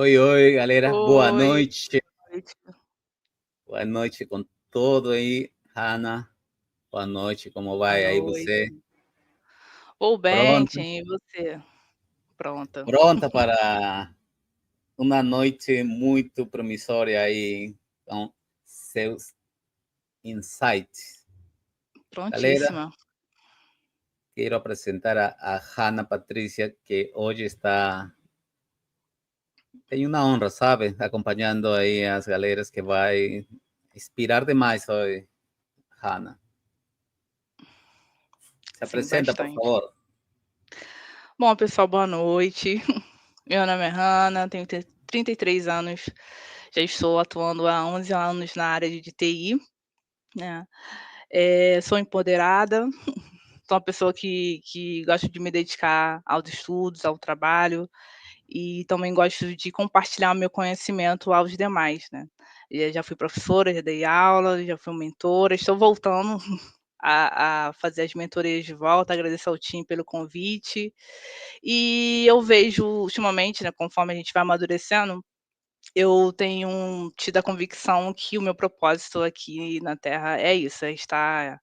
Oi, oi, galera. Boa Oi, noite. noite. Boa noite com todo aí. Hanna, boa noite. Como Boa vai aí você? noite. Vou bem, Pronta? Tim, e você? Pronta. Pronta para uma noite muito promissória aí com seus insights. Galera, Prontíssima. quero apresentar a Hanna Patrícia, que hoje tem uma honra, sabe? Acompanhando aí as galeras que vai inspirar demais hoje, Hanna. Se Sim, apresenta, por bastante. favor. Bom, pessoal, boa noite. Meu nome é Hanna, tenho 33 anos, já estou atuando há 11 anos na área de TI, né. Sou empoderada, sou uma pessoa que gosta de me dedicar aos estudos, ao trabalho, e também gosto de compartilhar o meu conhecimento aos demais, né. Já fui professora, já dei aula, já fui mentora, estou voltando a fazer as mentorias de volta, agradecer ao time pelo convite. E eu vejo ultimamente, né, conforme a gente vai amadurecendo, eu tenho tido a convicção que o meu propósito aqui na Terra é isso, é estar,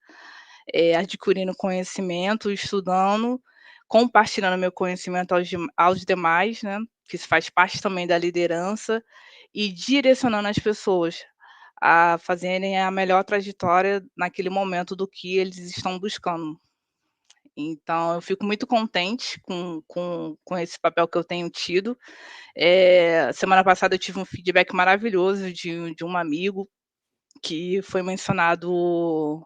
adquirindo conhecimento, estudando, compartilhando meu conhecimento aos demais, né, que isso faz parte também da liderança, e direcionando as pessoas a fazerem a melhor trajetória naquele momento do que eles estão buscando. Então eu fico muito contente com esse papel que eu tenho tido. Semana passada eu tive um feedback maravilhoso de um amigo que foi mencionado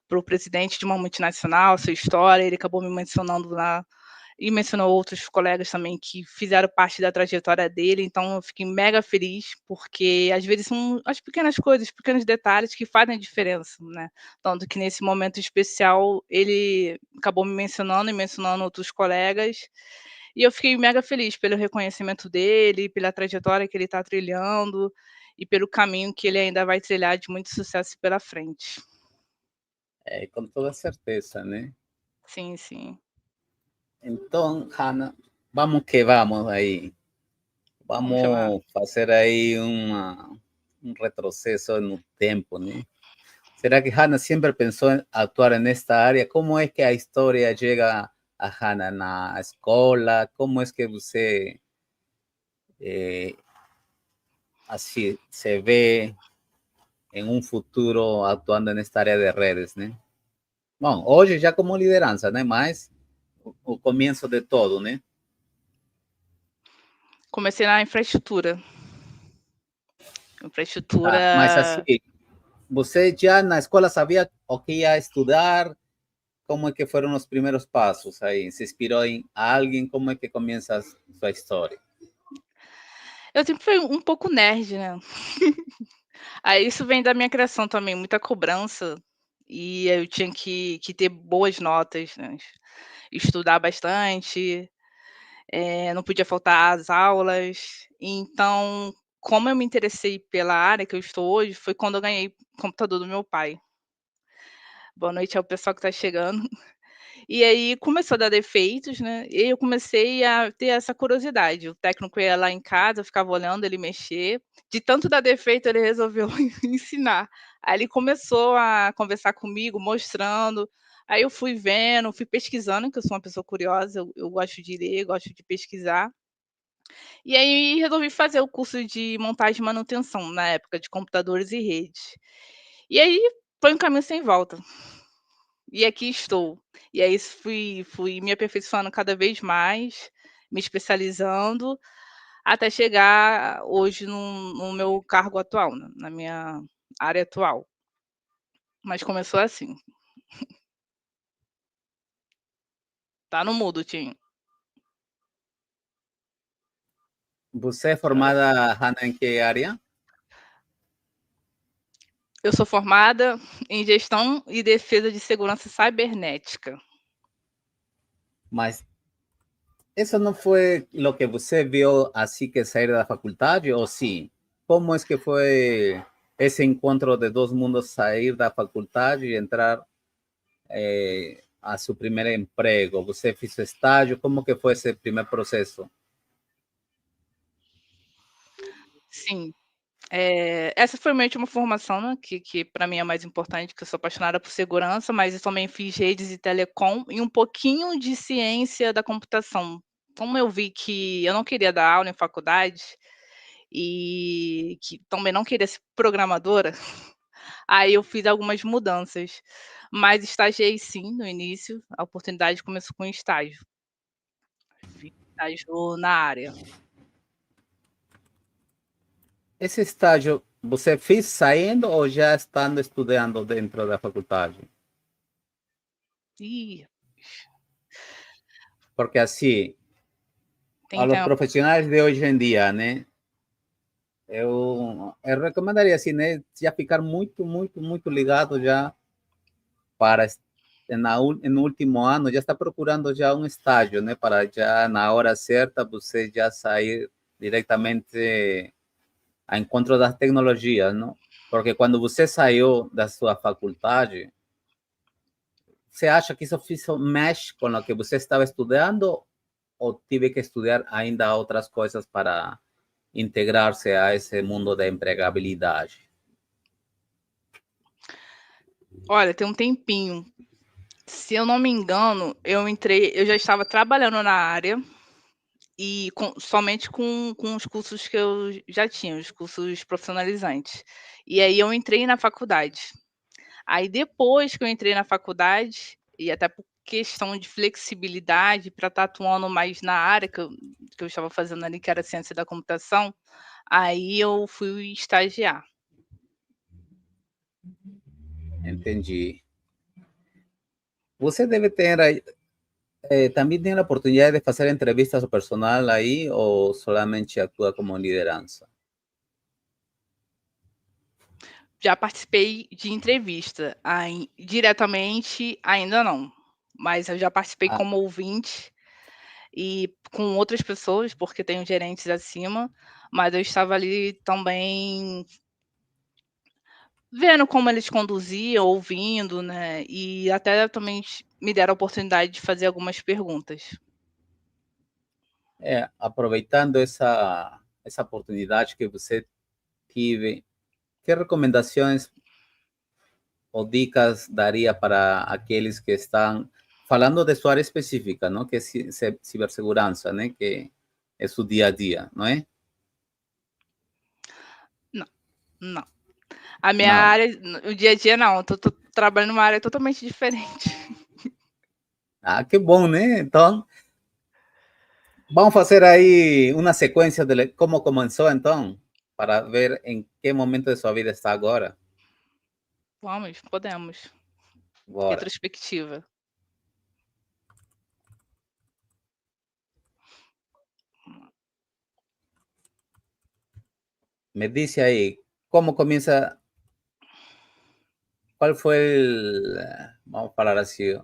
para o presidente de uma multinacional, sua história, ele acabou me mencionando lá e mencionou outros colegas também que fizeram parte da trajetória dele, então eu fiquei mega feliz, porque às vezes são as pequenas coisas, pequenos detalhes que fazem a diferença, né. Tanto que nesse momento especial ele acabou me mencionando e mencionando outros colegas, e eu fiquei mega feliz pelo reconhecimento dele, pela trajetória que ele está trilhando e pelo caminho que ele ainda vai trilhar de muito sucesso pela frente. Com toda certeza, né? Sim, sim. Então, Hanna, vamos que vamos aí. Vamos lá. Vamos fazer aí um retrocesso no tempo, né? Será que Hanna sempre pensou em atuar nesta área? Como é que a história chega a Hanna na escola? Como é que você eh, assim se vê em um futuro atuando nesta área de redes, né? Bom, hoje já como liderança, né? Mas o começo de todo, né? Comecei na infraestrutura. Ah, mas assim, Infraestrutura você já na escola sabia o que ia estudar? Como é que foram os primeiros passos aí? Se inspirou em alguém? Como é que começa a sua história? eu sempre fui um pouco nerd, né. Aí isso vem da minha criação também, muita cobrança, e eu tinha que ter boas notas, né, estudar bastante, não podia faltar às aulas. Então, como eu me interessei pela área que eu estou hoje, foi quando eu ganhei o computador do meu pai. Boa noite ao pessoal que está chegando. E aí começou a dar defeitos, né, e eu comecei a ter essa curiosidade. O técnico ia lá em casa, eu ficava olhando ele mexer, de tanto dar defeito ele resolveu ensinar. Aí ele começou a conversar comigo, mostrando, aí eu fui vendo, fui pesquisando, que eu sou uma pessoa curiosa, eu gosto de ler, gosto de pesquisar. E aí resolvi fazer o curso de montagem e manutenção, na época, de computadores e redes. E aí foi um caminho sem volta. E aqui estou. E aí fui me aperfeiçoando cada vez mais, me especializando, até chegar hoje no meu cargo atual, na minha área atual. Mas começou assim. Tá no mudo, Tim. Você é Alô? formada, Hanna, em que área? Eu sou formada em gestão e defesa de segurança cibernética. Mas isso não foi o que você viu assim que sair da faculdade, ou sim? Como é que foi esse encontro de dois mundos, sair da faculdade e entrar a seu primeiro emprego? Você fez estágio? Como que foi esse primeiro processo? Sim. Essa foi meio que uma formação, né, que para mim é mais importante, que eu sou apaixonada por segurança, mas eu também fiz redes e telecom e um pouquinho de ciência da computação. Como eu vi que eu não queria dar aula em faculdade, e que também não queria ser programadora, aí eu fiz algumas mudanças. Mas estagiei sim no início, a oportunidade começou com estágio. Fiz estágio na área. Esse estágio você fez saindo ou já estando estudando dentro da faculdade? Ih, Porque assim, a tem los tempo. profissionais de hoje em dia, né? Eu recomendaria assim, né? Já ficar muito ligado já para no último ano, já está procurando já um estágio, né? Para já na hora certa você já sair diretamente a encontro das tecnologias, não? Porque quando você saiu da sua faculdade, você acha que isso mexe com o que você estava estudando ou tive que estudar ainda outras coisas para integrar-se a esse mundo da empregabilidade? Olha, tem um tempinho. Se eu não me engano, eu já estava trabalhando na área e somente com os cursos que eu já tinha, os cursos profissionalizantes. E aí eu entrei na faculdade. Aí depois que eu entrei na faculdade, e até por questão de flexibilidade para estar atuando mais na área que eu estava fazendo ali, que era ciência da computação, aí eu fui estagiar. Entendi. Você deve ter também tem a oportunidade de fazer entrevistas ao personal aí ou solamente atua como liderança? Já participei de entrevista, diretamente ainda não, mas eu já participei Ah, como ouvinte e com outras pessoas, porque tenho gerentes acima, mas eu estava ali também vendo como eles conduziam, ouvindo, né, e até também me deram a oportunidade de fazer algumas perguntas. aproveitando essa oportunidade que você tive, que recomendações ou dicas daria para aqueles que estão falando de sua área específica, não? Que é cibersegurança, né? Que é seu dia a dia, não é? Não, não. A minha Não. área, o dia a dia não, eu tô trabalhando numa área totalmente diferente. Ah, que bom, né? Então, vamos fazer aí uma sequência de como começou, então, para ver em que momento de sua vida está agora. Vamos, podemos. Bora. Retrospectiva. Me dice aí, como começa, qual foi vamos falar assim,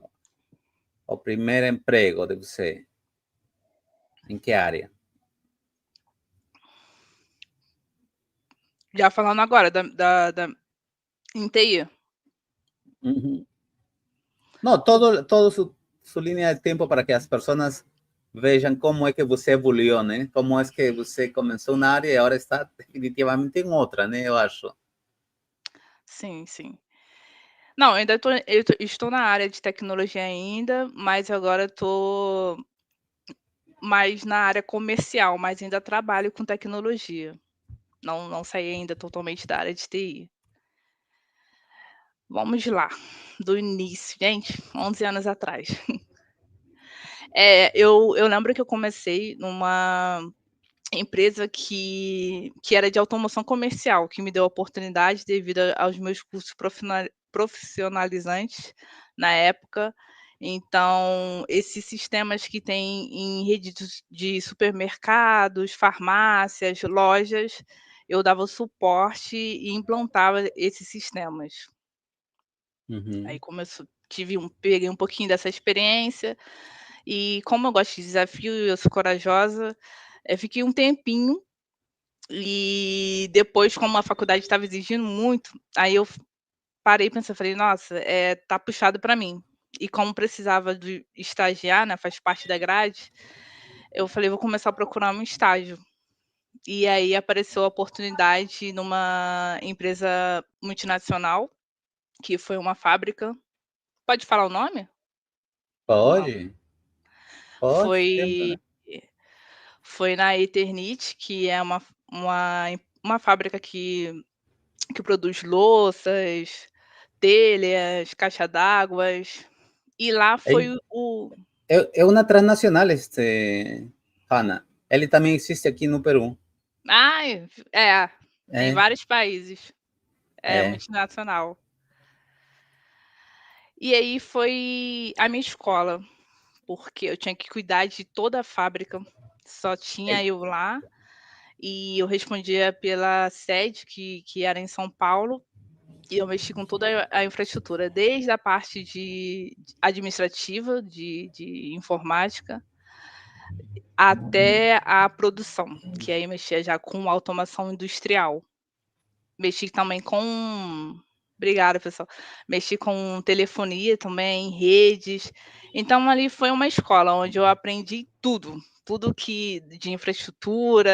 o primeiro emprego de você? Em que área? Já falando agora da em TI. Uhum. No, todo su línea de tiempo para que las personas vean cómo es que você evoluiu, né? Como es que você começou na área e agora está definitivamente em outra, né? Eu acho. Sim, sim. Não, estou na área de tecnologia ainda, mas agora estou mais na área comercial, mas ainda trabalho com tecnologia. Não saí ainda totalmente da área de TI. Vamos lá, do início, gente, 11 anos atrás. Eu lembro que eu comecei numa empresa que era de automoção comercial, que me deu a oportunidade devido aos meus cursos profissionalizantes na época. Então, esses sistemas que tem em redes de supermercados, farmácias, lojas, eu dava o suporte e implantava esses sistemas. Aí Uhum. começou peguei um pouquinho dessa experiência, e como eu gosto de desafio e eu sou corajosa, fiquei um tempinho, e depois como a faculdade estava exigindo muito, aí eu parei e pensei, falei: "Nossa, tá puxado para mim". E como precisava de estagiar, né, faz parte da grade, eu falei: "Vou começar a procurar um estágio". E aí apareceu a oportunidade numa empresa multinacional, que foi uma fábrica. Pode falar o nome? Ou não? Pode, pode, Foi sempre. foi na Eternit, que é uma uma fábrica que produz louças, telhas, caixa d'águas, e lá É, foi o é uma transnacional, Hanna. Ele também existe aqui no Peru. ai, é, tem É, vários países, é é. multinacional. E aí foi a minha escola, porque eu tinha que cuidar de toda a fábrica, só tinha É, eu lá, e eu respondia pela sede que era em São Paulo, e eu mexi com toda a infraestrutura, desde a parte de administrativa, de informática, até a produção, que aí mexia já com automação industrial. Mexi também com obrigada, pessoal. Mexi com telefonia também, redes. Então ali foi uma escola onde eu aprendi tudo, tudo que de infraestrutura,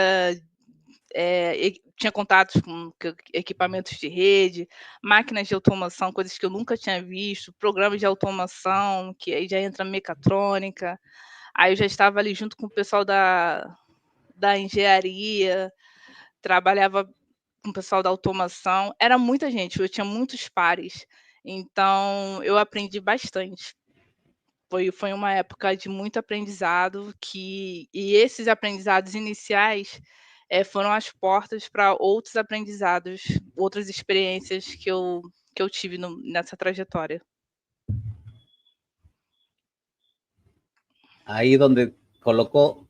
tinha contatos com equipamentos de rede, máquinas de automação, coisas que eu nunca tinha visto, programas de automação, que aí já entra mecatrônica. Aí eu já estava ali junto com o pessoal da engenharia, trabalhava com o pessoal da automação, era muita gente, eu tinha muitos pares, então eu aprendi bastante. Foi uma época de muito aprendizado e esses aprendizados iniciais, foram as portas para outros aprendizados, outras experiências que eu tive nessa trajetória. ahí donde colocó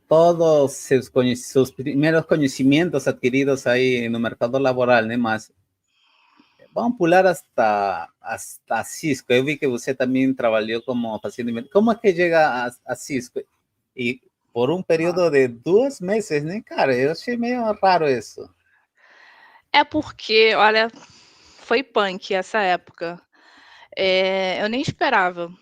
todos sus primeros conocimientos adquiridos ahí en el mercado laboral, ¿no? Más, vamos a pular hasta Cisco. Yo vi que usted también trabajó como facilmente. ¿Cómo es que llega a Cisco? Y por un periodo de 2 meses, né, cara? Eu achei meio raro isso. É porque, olha, foi punk essa época. Eu nem esperava.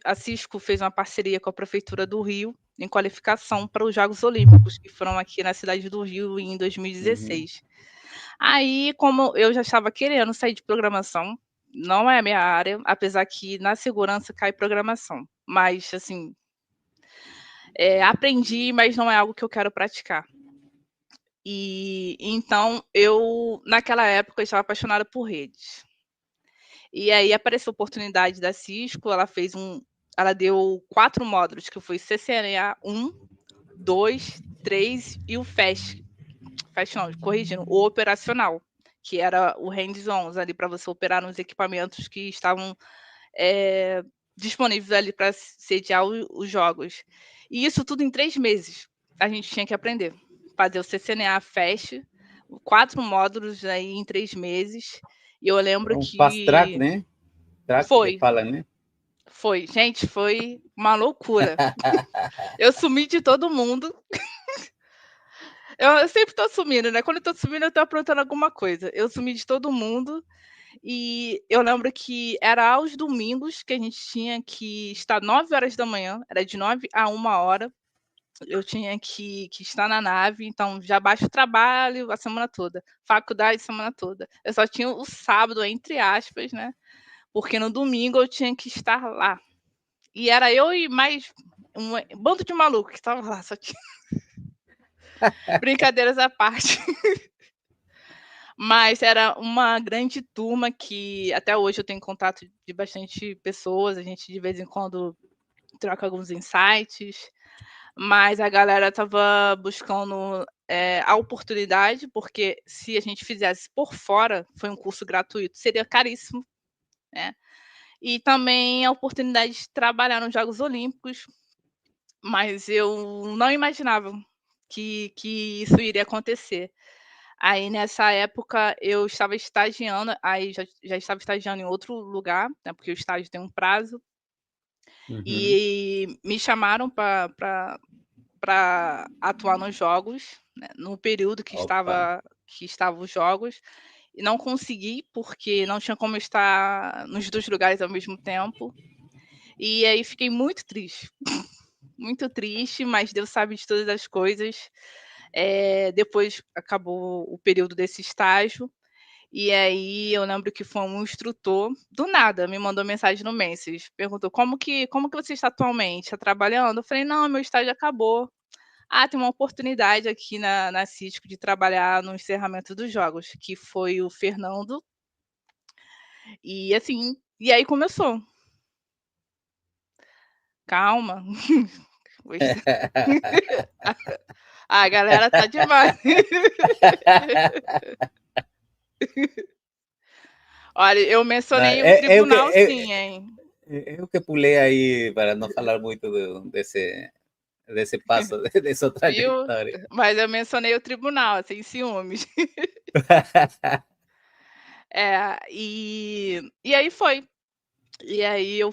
A Cisco fez uma parceria com a Prefeitura do Rio em qualificação para os Jogos Olímpicos, que foram aqui na cidade do Rio em Uhum. 2016. Aí, como eu já estava querendo sair de programação, não é a minha área, apesar que na segurança cai programação, mas assim, aprendi, mas não é algo que eu quero praticar. E então eu, naquela época, eu estava apaixonada por redes. E aí apareceu a oportunidade da Cisco, ela deu 4 módulos, que foi CCNA 1, 2, 3 e o FAST. FAST não, corrigindo, o operacional, que era o hands-on ali para você operar nos equipamentos que estavam disponíveis ali para sediar os jogos. E isso tudo em 3 meses. A gente tinha que aprender. Fazer o CCNA FAST, 4 módulos aí em 3 meses. E eu lembro Um fast track, que né? Track que foi, fala, né? foi. Gente, foi uma loucura. Eu sumi de todo mundo. Eu sempre tô sumindo, né? Quando eu tô sumindo, eu tô aprontando alguma coisa. Eu sumi de todo mundo. E eu lembro que era aos domingos que a gente tinha que estar 9 horas da manhã, era de 9 a 1 hora. Eu tinha que estar na nave, então já baixo trabalho a semana toda, faculdade a semana toda. Eu só tinha o sábado, entre aspas, né? Porque no domingo eu tinha que estar lá. E era eu e mais um bando de maluco que estava lá, só tinha. Brincadeiras à parte. Mas era uma grande turma que até hoje eu tenho contato de bastante pessoas, a gente de vez em quando troca alguns insights, mas a galera estava buscando a oportunidade, porque se a gente fizesse por fora, foi um curso gratuito, seria caríssimo, né? E também a oportunidade de trabalhar nos Jogos Olímpicos, mas eu não imaginava que isso iria acontecer. Aí nessa época eu estava estagiando, aí já estava estagiando em outro lugar, né, porque o estágio tem um prazo, Uhum. e me chamaram para atuar nos jogos, né, no período Opa. que estavam os jogos, e não consegui, porque não tinha como estar nos 2 lugares ao mesmo tempo, e aí fiquei muito triste. muito triste, mas Deus sabe de todas as coisas. Depois acabou o período desse estágio, e aí eu lembro que foi um instrutor, do nada, me mandou mensagem no Messenger, perguntou: "Como que você está atualmente? Está trabalhando?" Eu falei: "Não, meu estágio acabou". "Ah, tem uma oportunidade aqui na Cisco de trabalhar no encerramento dos jogos", que foi o Fernando, e assim, e aí começou. Calma. Pois a galera tá demais. Olha, eu Não, mencionei o tribunal sim, hein. eu que pulei aí para não falar muito desse passo, dessa Viu? trajetória. Mas eu mencionei o tribunal, sem ciúmes. E aí foi. E aí eu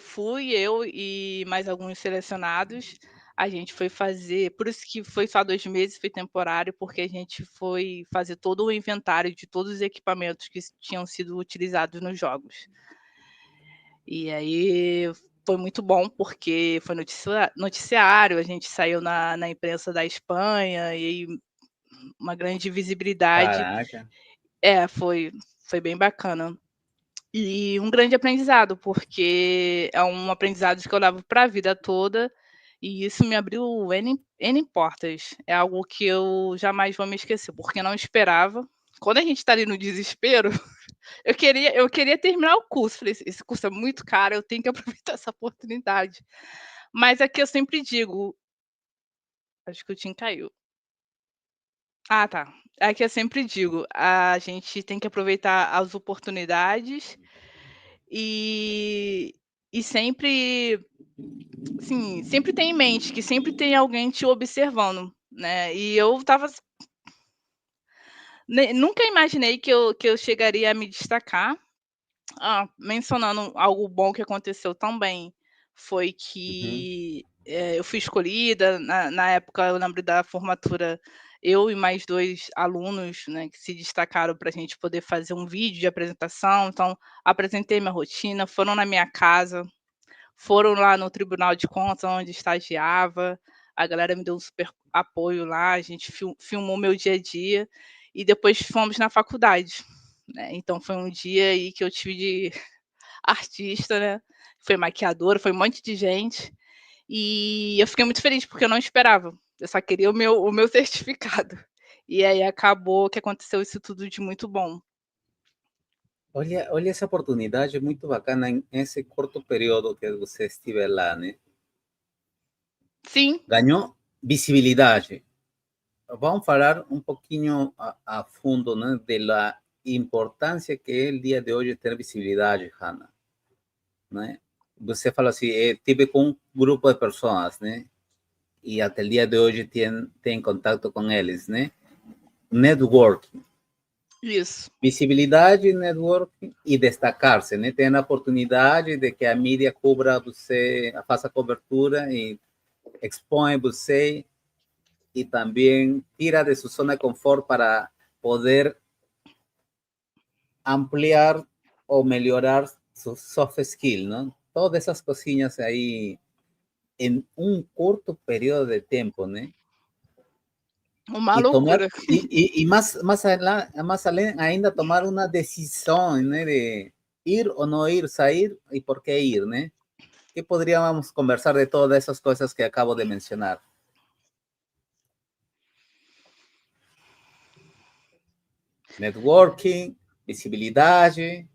e mais alguns selecionados, a gente foi fazer por isso que foi só 2 meses, foi temporário, porque a gente foi fazer todo o inventário de todos os equipamentos que tinham sido utilizados nos jogos. E aí foi muito bom, porque foi noticiário, a gente saiu na imprensa da Espanha, e aí uma grande visibilidade. Caraca. Foi bem bacana. E um grande aprendizado, porque é um aprendizado que eu levo para a vida toda, e isso me abriu N portas. É algo que eu jamais vou me esquecer, porque eu não esperava. Quando a gente está ali no desespero, eu queria terminar o curso, falei: "Esse curso é muito caro, eu tenho que aproveitar essa oportunidade". Mas é que eu sempre digo acho que o Tim caiu. Ah, tá. É que eu sempre digo, a gente tem que aproveitar as oportunidades e sempre, assim, sempre ter em mente que sempre tem alguém te observando, né. E eu estava nunca imaginei que eu chegaria a me destacar. Mencionando algo bom que aconteceu também, foi Uhum. que, eu fui escolhida, na época eu lembro da formatura, eu e mais 2 alunos, né, que se destacaram para a gente poder fazer um vídeo de apresentação, então apresentei minha rotina, foram na minha casa, foram lá no Tribunal de Contas onde estagiava, a galera me deu um super apoio lá, a gente filmou meu dia a dia, e depois fomos na faculdade, né, então foi um dia aí que eu tive de artista, né, foi maquiadora, foi um monte de gente, e eu fiquei muito feliz, porque eu não esperava, eu só queria o meu certificado. E aí acabou que aconteceu isso tudo de muito bom. Olha essa oportunidade muito bacana em esse curto período que você estive lá, né? Sim, Ganhou visibilidade. Vamos falar um pouquinho a fundo, né, da importância que é o dia de hoje ter visibilidade, Hannah, né? Você fala assim, tive com um grupo de pessoas, né? E até o dia de hoje tem contato com eles, né? Networking, isso. visibilidade, networking e destacar-se, né? Ter a oportunidade de que a mídia cubra você, faça cobertura e expõe você y también tira de su zona de confort para poder ampliar o mejorar su soft skill, ¿no? Todas esas cosillas ahí en un corto periodo de tiempo, ¿no? Uma Y tomar, loucura. y más ainda tomar una decisión, ¿no? De ir o no ir, salir y por qué ir, ¿no? ¿Qué podríamos conversar de todas esas cosas que acabo de mencionar? Networking, visibilidade.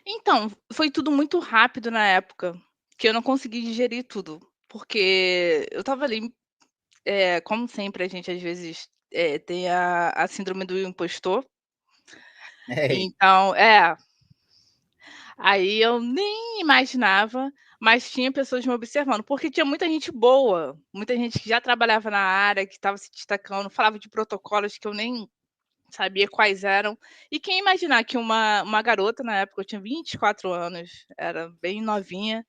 Então, foi tudo muito rápido na época, que eu não consegui digerir tudo, porque eu estava ali, como sempre a gente às vezes, tem a síndrome do impostor, Hey. então aí eu nem imaginava, mas tinha pessoas me observando, porque tinha muita gente boa, muita gente que já trabalhava na área, que estava se destacando, falava de protocolos que eu nem sabia quais eram. E quem imaginar que uma garota, na época eu tinha 24 anos, era bem novinha,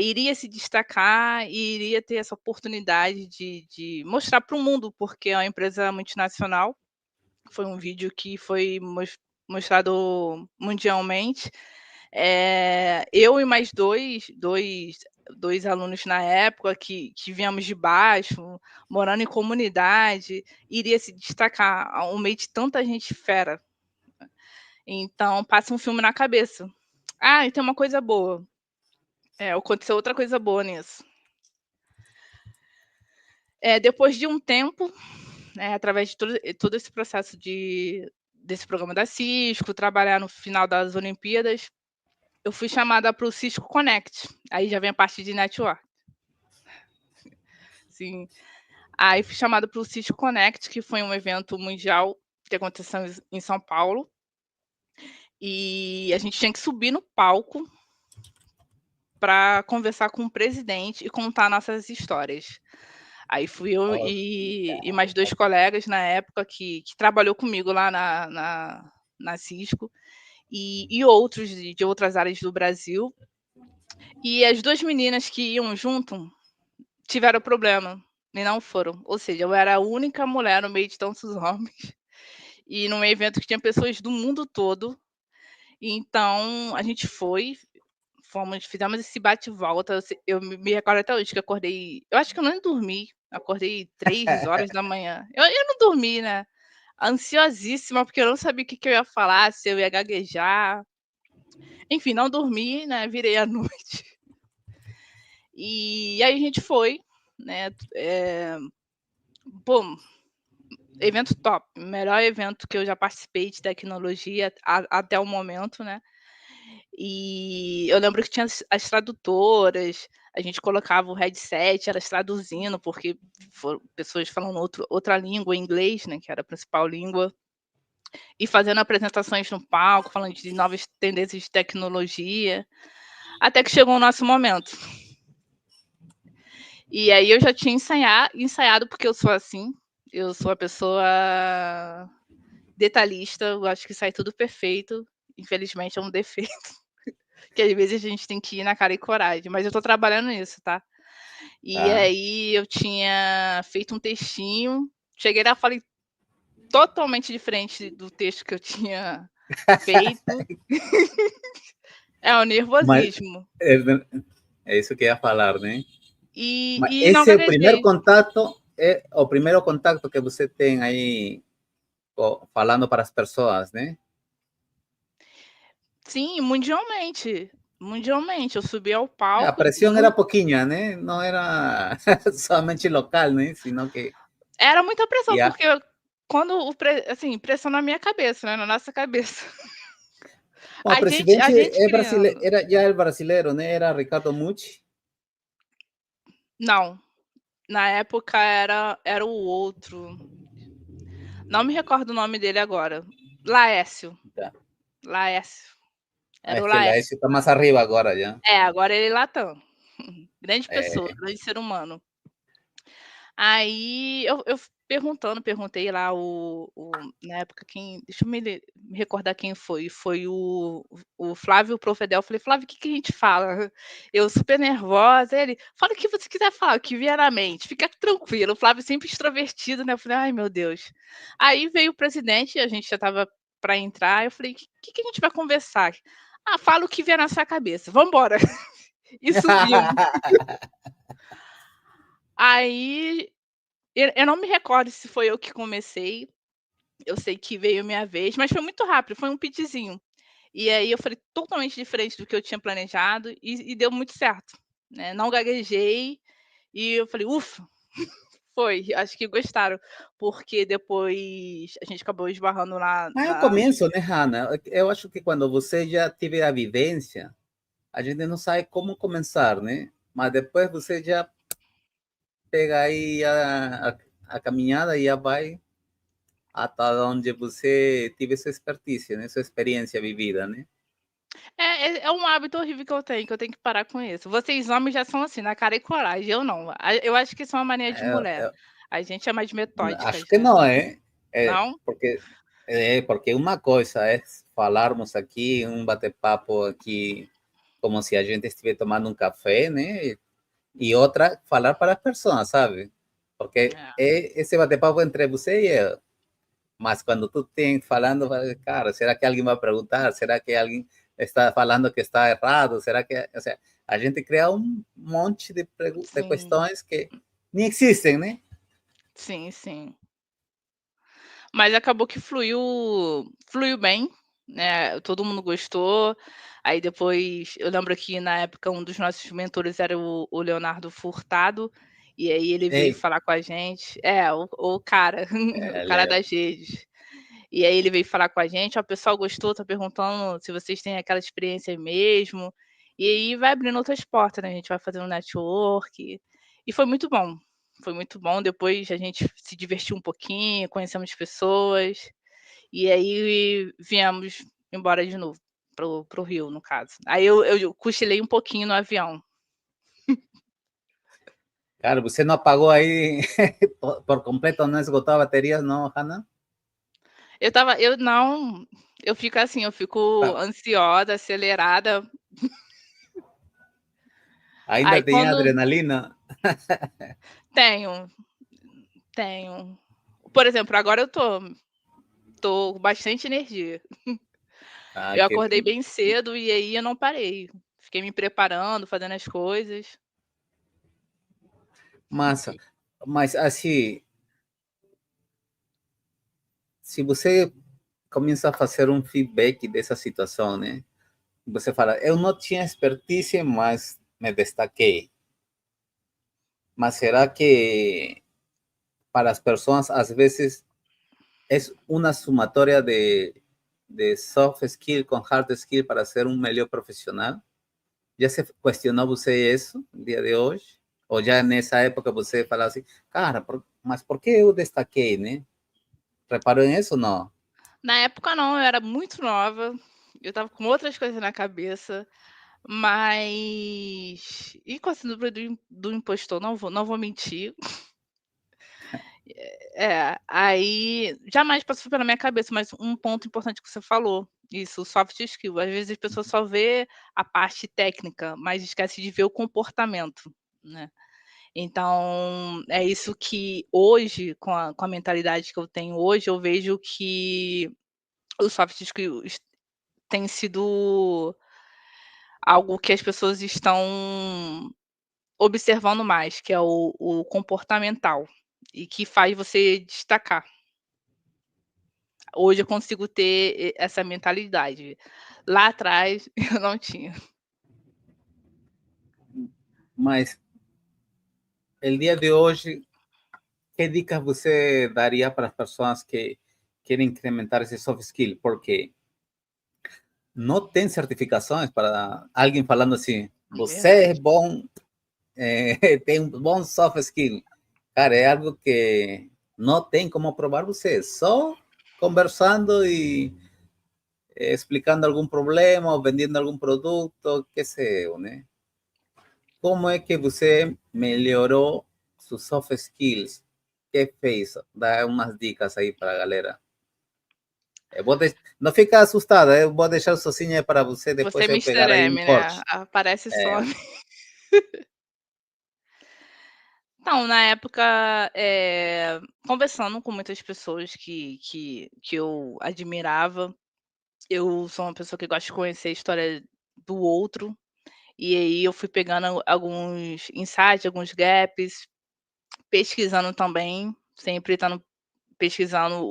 iria se destacar e iria ter essa oportunidade de mostrar para o mundo, porque é uma empresa multinacional. Foi um vídeo que foi mostrado mundialmente, Eu e mais dois alunos na época que viemos de baixo, morando em comunidade, iria se destacar ao meio de tanta gente fera. Então, passa um filme na cabeça. Ah, e tem uma coisa boa. Aconteceu outra coisa boa nisso. Depois de um tempo, através de todo esse processo desse programa da Cisco, trabalhar no final das Olimpíadas, eu fui chamada para o Cisco Connect. Aí já vem a parte de network. Sim. Aí fui chamada para o Cisco Connect, que foi um evento mundial que aconteceu em São Paulo. E a gente tinha que subir no palco para conversar com o presidente e contar nossas histórias. Aí fui eu e mais 2 colegas na época que trabalhou comigo lá na Cisco, e outros de outras áreas do Brasil. E as 2 meninas que iam junto tiveram problema e não foram. Ou seja, eu era a única mulher no meio de tantos homens, e num evento que tinha pessoas do mundo todo. Então a gente fizemos esse bate e volta. Eu me recordo até hoje que acordei, eu acho que eu nem dormi, acordei 3h eu não dormi, né, ansiosíssima, porque eu não sabia o que eu ia falar, se eu ia gaguejar. Enfim, não dormi, né, virei à noite. E aí a gente foi, né, evento top, melhor evento que eu já participei de tecnologia até o momento, né. E eu lembro que tinha as tradutoras, a gente colocava o headset, elas traduzindo, porque foram pessoas falando outra língua, inglês, né, que era a principal língua, e fazendo apresentações no palco, falando de novas tendências de tecnologia, até que chegou o nosso momento. E aí eu já tinha ensaiado, porque eu sou assim, eu sou a pessoa detalhista, eu acho que sai tudo perfeito, infelizmente é um defeito. Que às vezes a gente tem que ir na cara e coragem, mas eu tô trabalhando nisso, tá? E aí eu tinha feito um textinho, cheguei lá, falei totalmente diferente do texto que eu tinha feito. É o Mas nervosismo. é isso que ia falar, né? Mas E não esse é gaguejei. o primeiro contato que você tem aí falando para as pessoas, né? Sim, mundialmente. Mundialmente. Eu subi ao A palco. pressão era pouquinha, né? Não era somente local, né? Sino que Era muita pressão, ia... porque quando assim, pressão na minha cabeça, né? Na nossa cabeça. Bom, o A presidente gente criando. era já o brasileiro, né? Era Ricardo Mucci. Não. Na época era o outro. Não me recordo o nome dele agora. Laércio. Tá. Laércio. Era É o que lá Laércio. está mais arriba agora já. Agora ele é Latam. Grande pessoa, É, grande ser humano. Aí eu perguntei lá na época deixa eu me recordar quem foi. Foi o Flávio Profedel. Falei: "Flávio, o que que a gente fala?" Eu super nervosa, ele: "Fala o que você quiser falar, o que vier na mente, fica tranquilo." O Flávio sempre extrovertido, né, eu falei: "Ai, meu Deus." Aí veio o presidente, a gente já estava para entrar, eu falei: "Que a gente vai conversar?" "Ah, fala o que vier na sua cabeça, vamos embora." E subimos. Aí eu não me recordo se foi eu que comecei, eu sei que veio minha vez, mas foi muito rápido, foi um pitizinho. E aí eu falei totalmente diferente do que eu tinha planejado e deu muito certo, né, não gaguejei, e eu falei: "Ufa." Foi, acho que gostaram, porque depois a gente acabou esbarrando lá Mas é o na. começo, né, Hannah? Eu acho que quando você já tiver a vivência, a gente não sabe como começar, né? Mas depois você já pega aí a caminhada e já vai até onde você teve sua expertise, né? Sua experiência vivida, né? É um hábito horrível que eu tenho que parar com isso. Vocês homens já são assim, na cara e coragem, eu não. Eu acho que isso é uma mania de mulher. É, A gente é mais metódicas, acho que né. não é, Não? porque uma coisa é falarmos aqui, um bate-papo aqui, como se a gente estivesse tomando um café, né? E outra, falar para as pessoas, sabe? Porque É. é esse bate-papo entre você e eu. Mas quando tu tem falando, cara, será que alguém vai perguntar? Será que alguém está falando que está errado? Será que, o sea, a gente cria um monte de Sim, questões que nem existem, né? sim, sim. Mas acabou que fluiu bem, né, todo mundo gostou. Aí depois eu lembro que na época um dos nossos mentores era o Leonardo Furtado, e aí ele veio Ei, falar com a gente o cara, o cara Leo, das redes. E aí ele veio falar com a gente: "Ó, o pessoal gostou, tá perguntando se vocês têm aquela experiência mesmo". E aí vai abrindo outras portas, né, a gente vai fazendo network, e foi muito bom, depois a gente se divertiu um pouquinho, conhecemos pessoas, e aí viemos embora de novo para o Rio, no caso. Aí eu cochilei um pouquinho no avião. cara, você não apagou aí por completo, não esgotou a bateria, não, Hannah? Eu não, eu fico assim, eu fico Tá. ansiosa, acelerada, Ainda aí tinha quando adrenalina? tenho, tenho. Por exemplo, agora eu tô com bastante energia. Ah, Eu que acordei lindo. bem cedo e aí eu não parei. Fiquei me preparando, fazendo as coisas. Massa. Mas, assim, se você começa a fazer um feedback dessa situação, né? Você fala, eu não tinha expertise, mas me destaquei. Mas será que para as pessoas, às vezes, é uma somatória de soft skill com hard skill para ser um melhor profissional? Já se questionou você isso no dia de hoje? Ou já nessa época você falava assim, cara, mas por que eu destaquei, né? Reparou nisso ou não? Na época não, eu era muito nova, eu estava com outras coisas na cabeça, mas e com a síndrome do impostor, não vou mentir. Aí jamais passou pela minha cabeça, mas um ponto importante que você falou, isso, soft skill. Às vezes as pessoas só vê a parte técnica, mas esquece de ver o comportamento, né. Então, é isso que hoje, com a mentalidade que eu tenho hoje, eu vejo que os soft skills tem sido algo que as pessoas estão observando mais, que é o comportamental, e que faz você destacar. Hoje eu consigo ter essa mentalidade. Lá atrás eu não tinha. Mas el dia de hoje, que dicas você daria para as pessoas que querem incrementar esse soft skill? Porque não tem certificações para alguém falando assim, É você é verdade. bom, tem um bom soft skill. Cara, é algo que não tem como provar você, só conversando e explicando algum problema ou vendendo algum produto, que sei eu, né? Como é que você melhorou sus soft skills? Que fez? Dá umas dicas aí para a galera. Não fica assustada, eu vou deixar sozinha para você, Você depois é eu Mister pegar aí um M, né, corte. aparece e É, some. Então, na época, conversando com muitas pessoas que eu admirava, eu sou uma pessoa que gosta de conhecer a história do outro, e aí eu fui pegando alguns insights, alguns gaps, pesquisando também, sempre estando pesquisando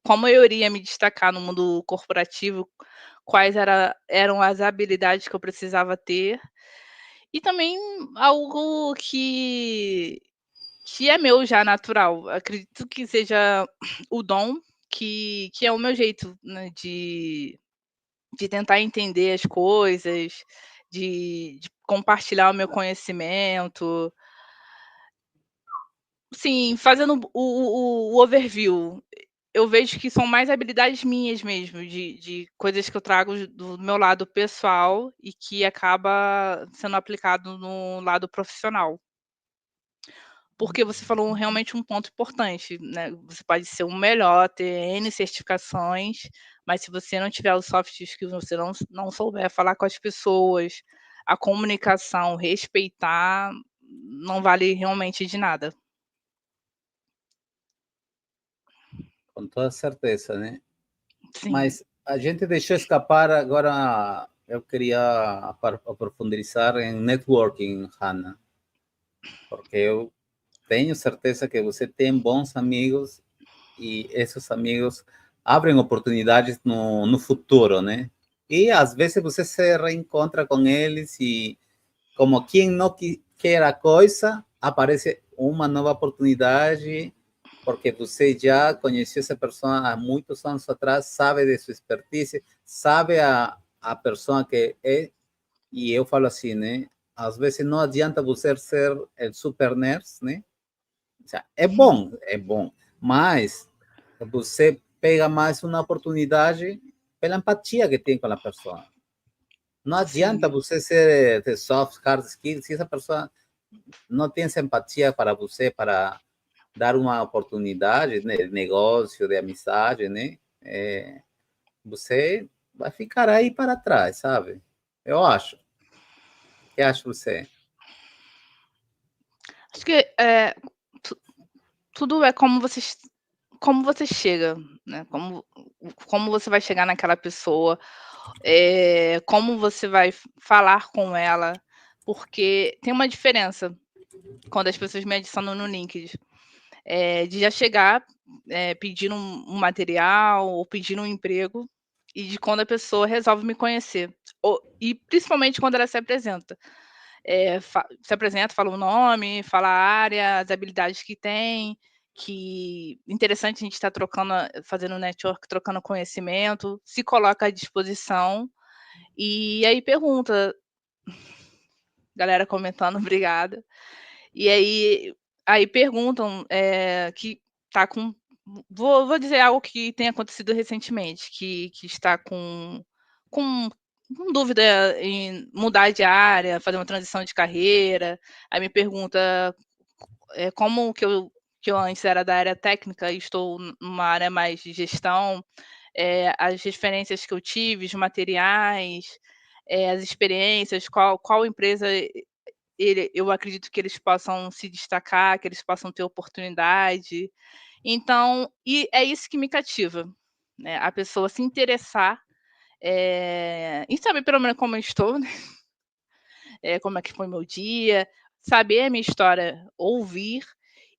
como eu iria me destacar no mundo corporativo, quais eram as habilidades que eu precisava ter, e também algo que é meu já natural. Acredito que seja o dom, que é o meu jeito, né, de tentar entender as coisas, de compartilhar o meu conhecimento. Sim, fazendo o overview, eu vejo que são mais habilidades minhas mesmo, de coisas que eu trago do meu lado pessoal e que acaba sendo aplicado no lado profissional. Porque você falou realmente um ponto importante, né, você pode ser o melhor, ter N certificações, mas se você não tiver os soft skills, você não souber falar com as pessoas, a comunicação, respeitar, não vale realmente de nada. com toda certeza, né? Sim. Mas a gente deixou escapar agora. Eu queria aprofundar em networking, Hannah, porque eu tenho certeza que você tem bons amigos e esses amigos abrem oportunidades no futuro, né? E às vezes você se reencontra com eles e, como quem não quer a coisa, aparece uma nova oportunidade porque você já conheceu essa pessoa há muitos anos atrás, sabe de sua expertise, sabe a pessoa que é, e eu falo assim, né? Às vezes não adianta você ser o super nerd, né? O sea, é bom, mas você pega mais uma oportunidade pela empatia que tem com a pessoa. Não adianta Sim. você ser de soft, hard skills, se essa pessoa não tem essa empatia para você, para dar uma oportunidade de negócio, de amizade, né? Você vai ficar aí para trás, sabe? Eu acho. O que acha você? Acho que tudo é como você chega, né? Como você vai chegar naquela pessoa, como você vai falar com ela, porque tem uma diferença quando as pessoas me adicionam no LinkedIn, de já chegar, pedindo um material ou pedindo um emprego, e de quando a pessoa resolve me conhecer. E principalmente quando ela se apresenta. Se apresenta, fala o nome, fala a área, as habilidades que tem, que interessante a gente estar trocando, fazendo network, trocando conhecimento, se coloca à disposição, e aí pergunta, galera comentando, obrigada. E aí perguntam, que tá com vou dizer algo que tem acontecido recentemente, que está com com dúvida em mudar de área, fazer uma transição de carreira, aí me pergunta, como que eu antes era da área técnica e estou numa área mais de gestão, as referências que eu tive, os materiais, as experiências, qual empresa eu acredito que eles possam se destacar, que eles possam ter oportunidade. Então, e é isso que me cativa, né, a pessoa se interessar, em saber pelo menos como eu estou, né, como é que foi meu dia, saber a minha história, ouvir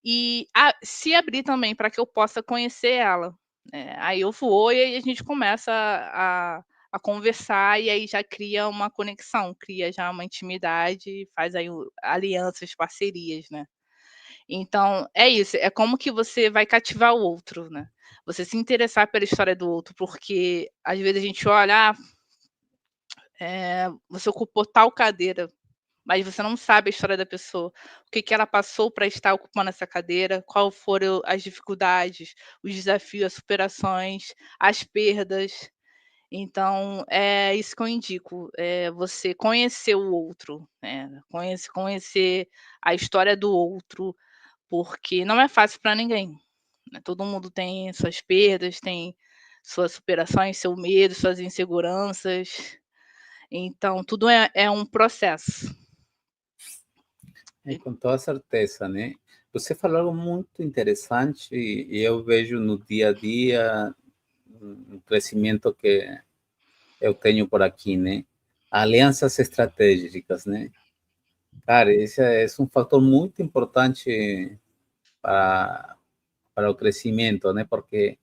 e se abrir também para que eu possa conhecer ela, né. Aí eu vou e aí a gente começa a conversar e aí já cria uma conexão, cria já uma intimidade, faz aí alianças, parcerias, né. Então, é isso, é como que você vai cativar o outro, né. Você se interessar pela história do outro, porque às vezes a gente olha: você ocupou tal cadeira, mas você não sabe a história da pessoa, o que que ela passou para estar ocupando essa cadeira, qual foram as dificuldades, os desafios, as superações, as perdas. Então, é isso que eu indico, você conhecer o outro, né, conhecer a história do outro, porque não é fácil para ninguém, né, todo mundo tem suas perdas, tem suas superações, seu medo, suas inseguranças, então tudo é um processo. E Com toda certeza, né? Você falou algo muito interessante e eu vejo no dia a dia um crescimento que eu tenho por aqui, né? Alianças estratégicas, né? Cara, esse é um fator muito importante para, para o crescimento, né? Porque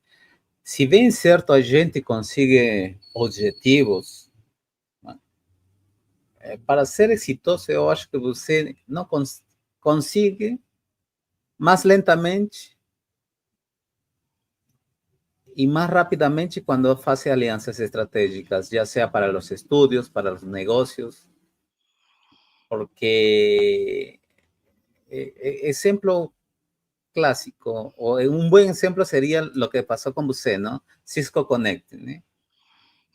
se bem certo a gente consegue objetivos, para ser exitoso, eu acho que você não consiga mais lentamente y más rápidamente cuando hace alianzas estratégicas, ya sea para los estudios, para los negocios, porque ejemplo clásico, o un buen ejemplo sería lo que pasó con usted, ¿no? Cisco Connect, ¿no?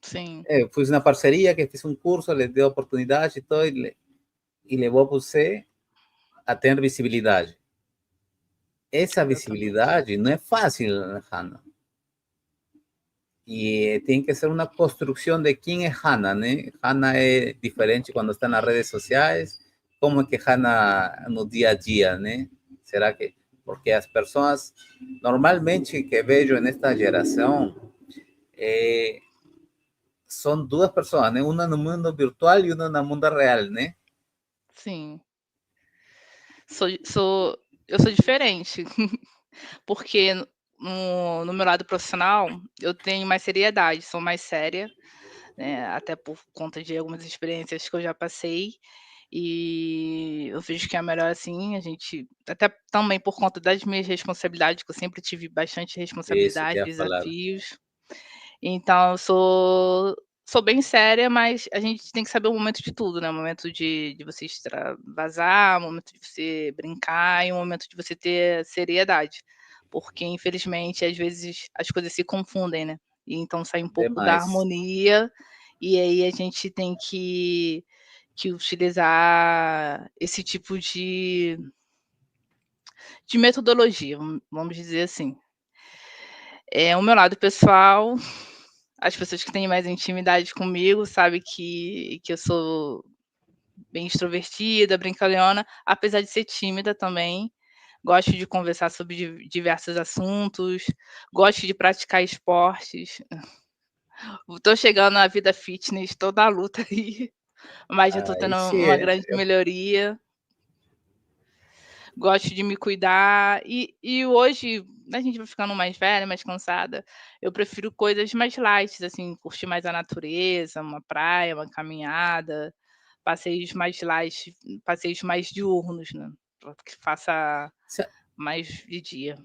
sim, Fue una parcería que hizo un curso, les dio oportunidades y todo, y le llevó a usted a tener visibilidad. Esa exatamente. visibilidad no es fácil, Alejandro. Y tiene que ser una construcción de quién es Hannah, ¿no? Hannah es diferente cuando está en las redes sociales, cómo es que Hannah no día a día, ¿no? Será que, porque las personas normalmente que veo en esta generación, são duas pessoas, né? Uma no mundo virtual e uma no mundo real, né? Sim. Eu sou diferente, porque no meu lado profissional eu tenho mais seriedade, sou mais séria, né, até por conta de algumas experiências que eu já passei, e eu vejo que é melhor assim, a gente até também por conta das minhas responsabilidades, que eu sempre tive bastante Isso que responsabilidade, ia falar. desafios, então eu sou bem séria, mas a gente tem que saber o momento de tudo, né, o momento de você extravasar, o momento de você brincar e o momento de você ter seriedade, porque infelizmente às vezes as coisas se confundem, né, e então sai um pouco da Demais. harmonia, e aí a gente tem que utilizar esse tipo de metodologia, vamos dizer assim. O meu lado pessoal, as pessoas que têm mais intimidade comigo sabem que eu sou bem extrovertida, brincalhona, apesar de ser tímida também. Gosto de conversar sobre diversos assuntos, gosto de praticar esportes. Estou chegando na vida fitness, estou na luta aí, mas já estou Aí tendo sim, uma grande melhoria. Gosto de me cuidar e hoje, a gente vai ficando mais velha, mais cansada, eu prefiro coisas mais light, assim, curtir mais a natureza, uma praia, uma caminhada, passeios mais light, passeios mais diurnos, né, que faça mais de dia.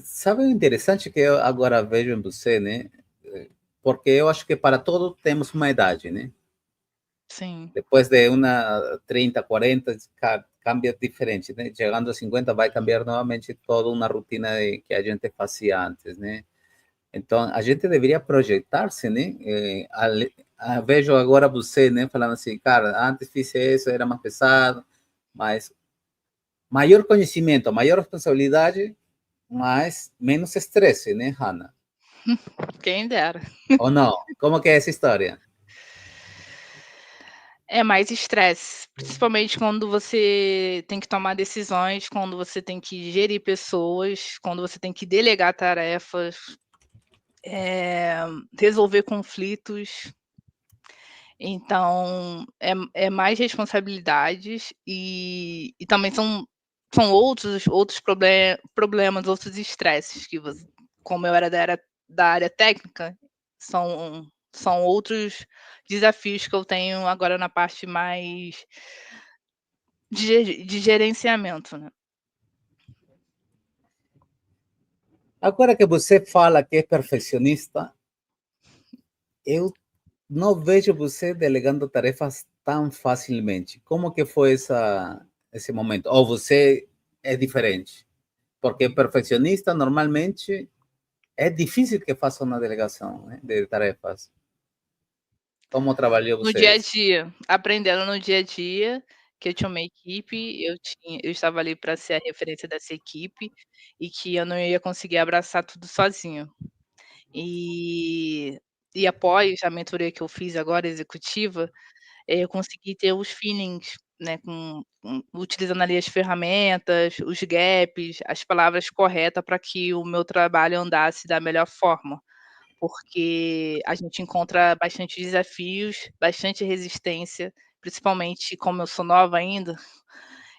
sabe o interessante que eu agora vejo em você, né? Porque eu acho que para todos temos uma idade, né? Sim, Depois de uma 30, 40, cambia diferente, né? Chegando a 50 vai cambiar novamente toda uma rotina que a gente fazia antes, né? Então, a gente deveria projetar-se, né? Vejo agora você, né, falando assim, cara, antes fiz isso, era mais pesado, mas maior conhecimento, maior responsabilidade, mas menos estresse, né, Hannah? quem dera. Ou não? Como que é essa história? É mais estresse, principalmente quando você tem que tomar decisões, quando você tem que gerir pessoas, quando você tem que delegar tarefas, resolver conflitos. Então, é mais responsabilidades e também são outros problemas, outros estresses que você como eu era da área técnica, são outros desafios que eu tenho agora na parte mais de gerenciamento, né. Agora que você fala que é perfeccionista, eu não vejo você delegando tarefas tão facilmente. Como que foi esse momento? Ou você é diferente? Porque perfeccionista normalmente é difícil que faça uma delegação, né, de tarefas. Como trabalhou No você dia a isso? dia, aprendendo no dia a dia, que eu tinha uma equipe, eu estava ali para ser a referência dessa equipe, e que eu não ia conseguir abraçar tudo sozinha. E e após a mentoria que eu fiz agora executiva, eu consegui ter os feelings, né, com utilizando ali as ferramentas, os gaps, as palavras corretas para que o meu trabalho andasse da melhor forma. Porque a gente encontra bastante desafios, bastante resistência, principalmente como eu sou nova ainda,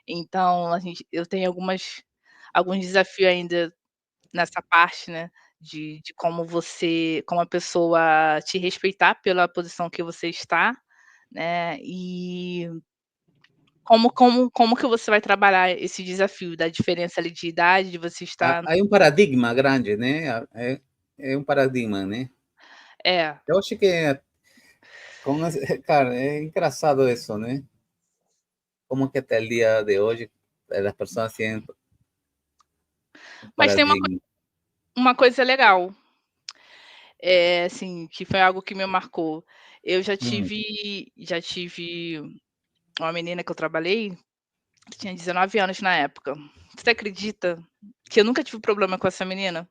então eu tenho alguns desafios ainda nessa parte, né, de como a pessoa te respeitar pela posição que você está, né, e como que você vai trabalhar esse desafio da diferença ali de idade, de você estar Há um paradigma grande, né? É um paradigma, né? é, Eu acho que, cara, é engraçado isso, né? Como que até o dia de hoje as pessoas têm um mas tem paradigma. uma coisa legal, assim, que foi algo que me marcou. Eu Hum. já tive uma menina que eu trabalhei, que tinha 19 anos na época. Você acredita que eu nunca tive problema com essa menina?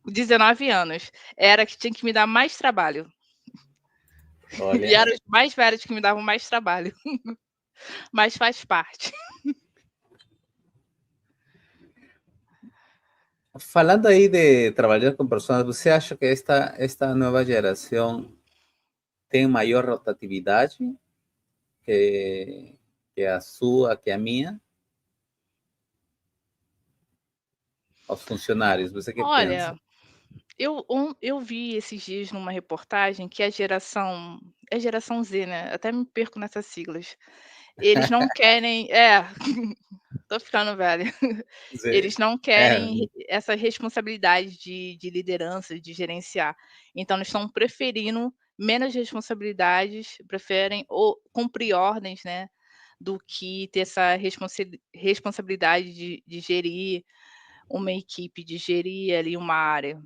19 anos. Era a que tinha que me dar mais trabalho. E Olha, eram os mais velhos que me davam mais trabalho, mas faz parte. Falando aí de trabalhar com pessoas, você acha que esta nova geração tem maior rotatividade que a sua, que a minha? Aos funcionários, você que pensa? Olha, eu vi esses dias numa reportagem que a geração Z, né, até me perco nessas siglas. Eles não querem tô ficando velha. Eles não É, querem essa responsabilidade de liderança, de gerenciar. Então eles estão preferindo menos responsabilidades, preferem ou cumprir ordens, né, do que ter essa responsabilidade de gerir uma equipe, de gerir ali uma área.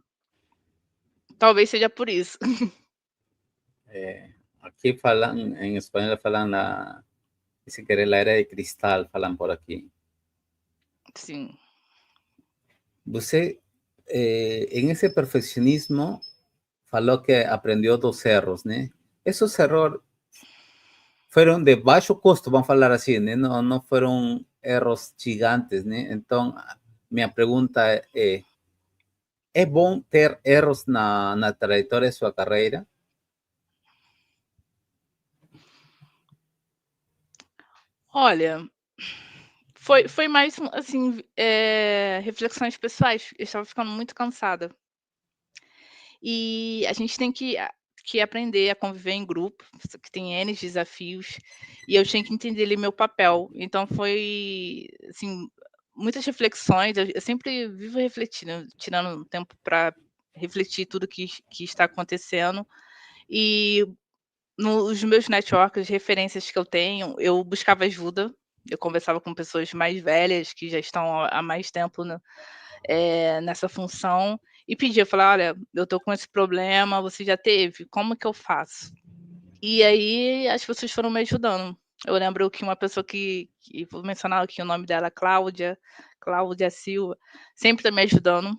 Talvez seja por isso. aqui falam, em espanhol falam se querer la era de cristal, falam por aqui. Sim. Você, em esse perfeccionismo, falou que aprendeu dos erros, né? Esses erros foram de baixo custo, vamos falar assim, né? Não foram erros gigantes, né? Então, minha pergunta é bom ter erros na trajetória de sua carreira? Olha, foi mais assim, reflexões pessoais. Eu estava ficando muito cansada. E a gente tem que aprender a conviver em grupo, que tem N desafios, e eu tinha que entender ali meu papel. Então foi, assim, muitas reflexões, eu sempre vivo refletindo, tirando um tempo para refletir tudo que está acontecendo. E nos meus networks, referências que eu tenho, eu buscava ajuda, eu conversava com pessoas mais velhas, que já estão há mais tempo nessa função, e pedia, falar: "Olha, eu tô com esse problema, você já teve? Como que eu faço?". E aí as pessoas foram me ajudando. Eu lembro que uma pessoa que vou mencionar aqui o nome dela, Cláudia Silva, sempre tá me ajudando.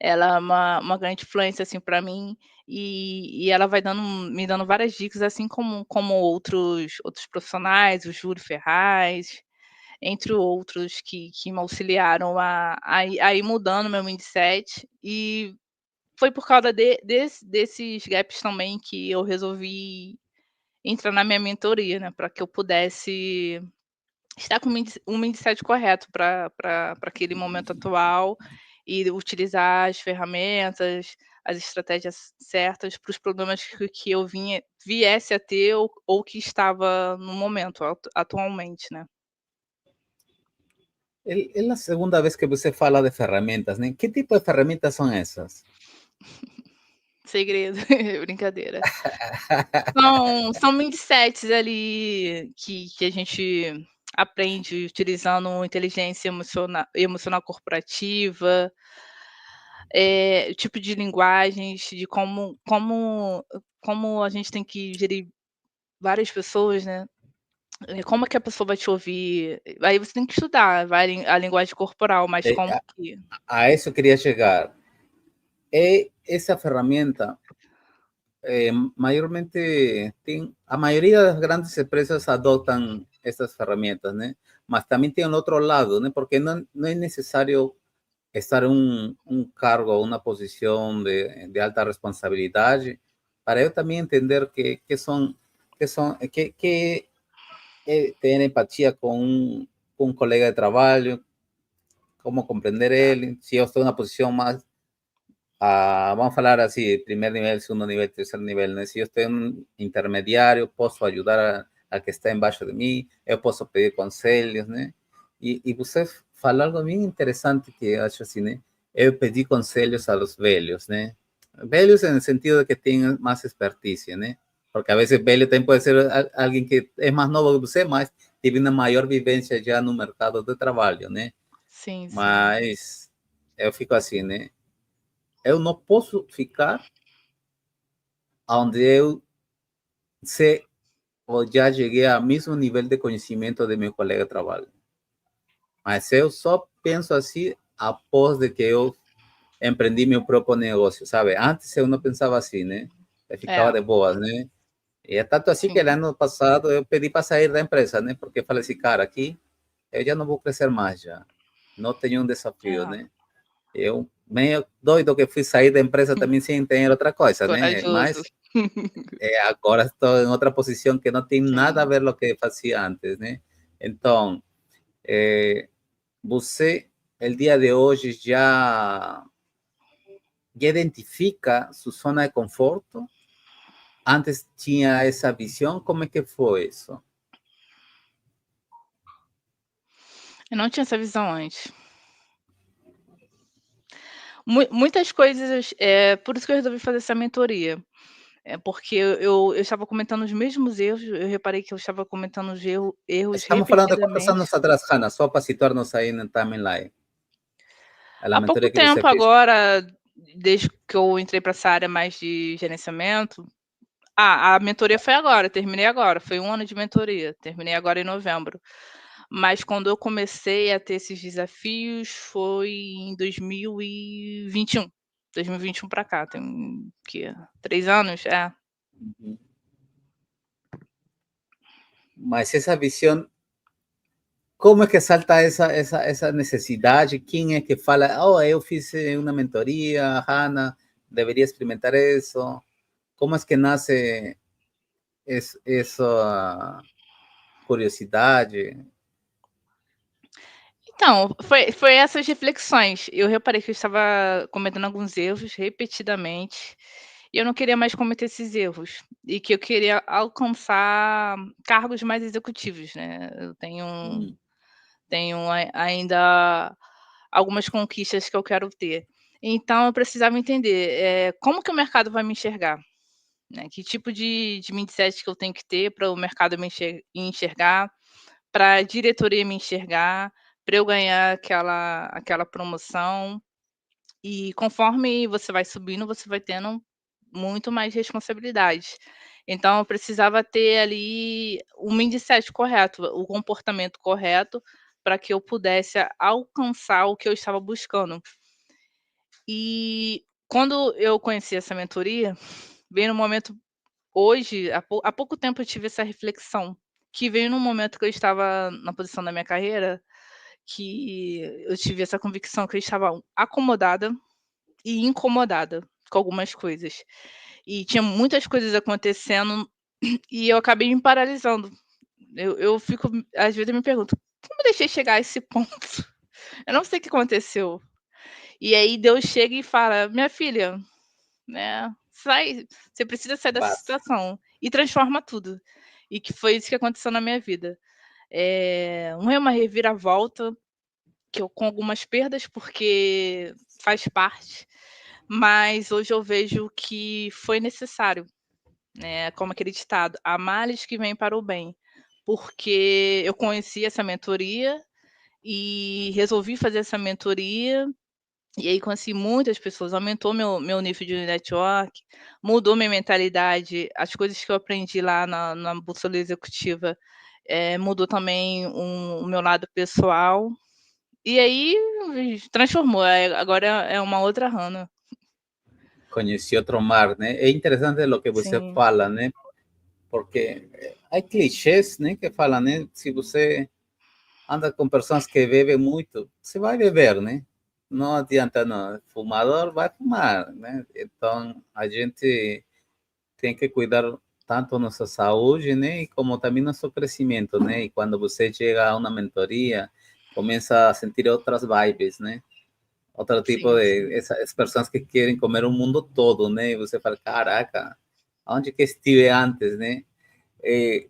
Ela é uma grande influência, assim, para mim, e ela vai me dando várias dicas, assim como outros profissionais, o Júlio Ferraz, entre outros que me auxiliaram a ir mudando meu mindset, e foi por causa desses gaps também que eu resolvi entrar na minha mentoria, né, para que eu pudesse estar com o mindset correto para aquele momento atual e utilizar as ferramentas, as estratégias certas para os problemas que eu viesse a ter ou que estava no momento atualmente, né. É a segunda vez que você fala de ferramentas, né? Que tipo de ferramentas são essas? Segredo, brincadeira. São mindsets ali que a gente aprende utilizando inteligência emocional corporativa, tipo de linguagens, de como a gente tem que gerir várias pessoas, né, como é que a pessoa vai te ouvir, aí você tem que estudar, vai a linguagem corporal, mas É, como que a isso eu queria chegar. Essa ferramenta, mayormente, a mayoría de las grandes empresas adoptan estas herramientas, ¿no? Mas también tiene el otro lado, ¿no? Porque no es necesario estar en un cargo, una posición de alta responsabilidad para yo también entender que tener empatía con un colega de trabajo, cómo comprender él, si yo estoy en una posición más vamos a hablar así, primer nivel, segundo nivel, tercer nivel, ¿no? Si yo estoy en un intermediario, puedo ayudar al que está embaixo de mí, yo puedo pedir conselhos, ¿no? E você falou algo bem interessante que eu acho assim, né? Eu pedi conselhos a los velhos, né? Velhos en el sentido de que tengan más experticia, né? Porque a veces velho también puede ser alguien que es más novo que você, mas tiene una mayor vivencia ya no mercado de trabalho, né? sim, sim. Mas eu fico assim, né? Eu não posso ficar onde eu sei ou já cheguei ao mesmo nível de conhecimento de meu colega de trabalho. Mas eu só penso assim após de que eu empreendi meu próprio negócio, sabe? Antes eu não pensava assim, né? Eu ficava É, de boas, né? E é tanto assim que no sim, ano passado eu pedi para sair da empresa, né? Porque eu falei assim, cara, aqui eu já não vou crescer mais já. Não tenho um desafio, é. né? Eu meio doido que fui sair da empresa também sem ter outra coisa, né? Corajoso. Mas agora estou em outra posição que não tem nada a Sim. ver com o que fazia antes, né? Então, você, el dia de hoje, já identifica sua zona de conforto? Antes tinha essa visão? Como é que foi isso? Eu não tinha essa visão antes. Muitas coisas, por isso que eu resolvi fazer essa mentoria. É porque eu estava cometendo os mesmos erros, eu reparei que eu estava cometendo os erros Estamos falando de quantos repetidamente. anos atrás, Hanna? Só para situarmos aí no timeline. A Há pouco mentoria que você tempo fez. agora, desde que eu entrei para essa área mais de gerenciamento. A mentoria foi agora, terminei agora, foi 1 ano de mentoria, terminei agora em novembro. Mas quando eu comecei a ter esses desafios foi em 2021. 2021 para cá, tem o quê? 3 anos? É. Uhum. Mas essa visão, como é que salta essa necessidade? Quem é que fala, oh, eu fiz uma mentoria, Hanna, deveria experimentar isso? Como é que nasce essa curiosidade? Então, foi essas reflexões. Eu reparei que eu estava cometendo alguns erros repetidamente, e eu não queria mais cometer esses erros, e que eu queria alcançar cargos mais executivos, né. Eu Hum, tenho ainda algumas conquistas que eu quero ter. Então eu precisava entender, como que o mercado vai me enxergar, né, que tipo de mindset que eu tenho que ter para o mercado me enxergar, para a diretoria me enxergar, para eu ganhar aquela promoção. E conforme você vai subindo, você vai tendo muito mais responsabilidades. Então eu precisava ter ali o mindset correto, o comportamento correto, para que eu pudesse alcançar o que eu estava buscando. E quando eu conheci essa mentoria, veio no momento hoje, há pouco tempo eu tive essa reflexão, que veio num momento que eu estava na posição da minha carreira, que eu tive essa convicção que eu estava acomodada e incomodada com algumas coisas. E tinha muitas coisas acontecendo e eu acabei me paralisando. Eu fico às vezes eu me pergunto: "Como eu deixei chegar a esse ponto?". Eu não sei o que aconteceu. E aí Deus chega e fala: "Minha filha, né, sai, você precisa sair dessa basta. situação", e transforma tudo. E que foi isso que aconteceu na minha vida. Não é uma reviravolta, que eu com algumas perdas, porque faz parte, mas hoje eu vejo que foi necessário, né, como aquele ditado: "Há males que vêm para o bem", porque eu conheci essa mentoria e resolvi fazer essa mentoria, e aí conheci muitas pessoas, aumentou meu nível de network, mudou minha mentalidade, as coisas que eu aprendi lá na bússola executiva, mudou também o meu lado pessoal, e aí transformou, agora é uma outra Hannah. Conheci outro mar, né? É interessante o que você Sim, fala, né? Porque há clichês, né, que falam, né? Se você anda com pessoas que bebem muito, você vai beber, né? Não adianta, não. Fumador vai fumar, né? Então, a gente tem que cuidar tanto nossa saúde, né? Como também nosso crescimento, né? E quando você chega a uma mentoria, começa a sentir outras vibes, né? Outro tipo sim, de sim. essas pessoas que querem comer o mundo todo, né? E você fala, caraca, onde que estive antes, né? Eh,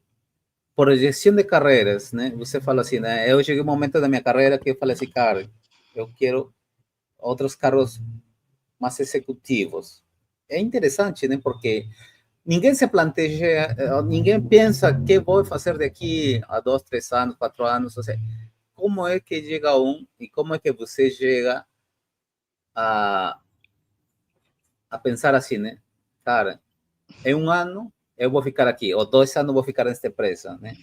projeção de carreiras, né? Você fala assim, né? Eu cheguei um momento da minha carreira que eu falei assim, cara, eu quero outros cargos mais executivos. É interessante, né? Porque ninguém se planteja, ninguém pensa o que vou fazer daqui a 2, 3 anos, 4 anos. Ou seja, como é que chega um e como é que você chega a, a pensar assim, né? Cara, em um ano eu vou ficar aqui, ou 2 anos eu vou ficar nesta empresa, né?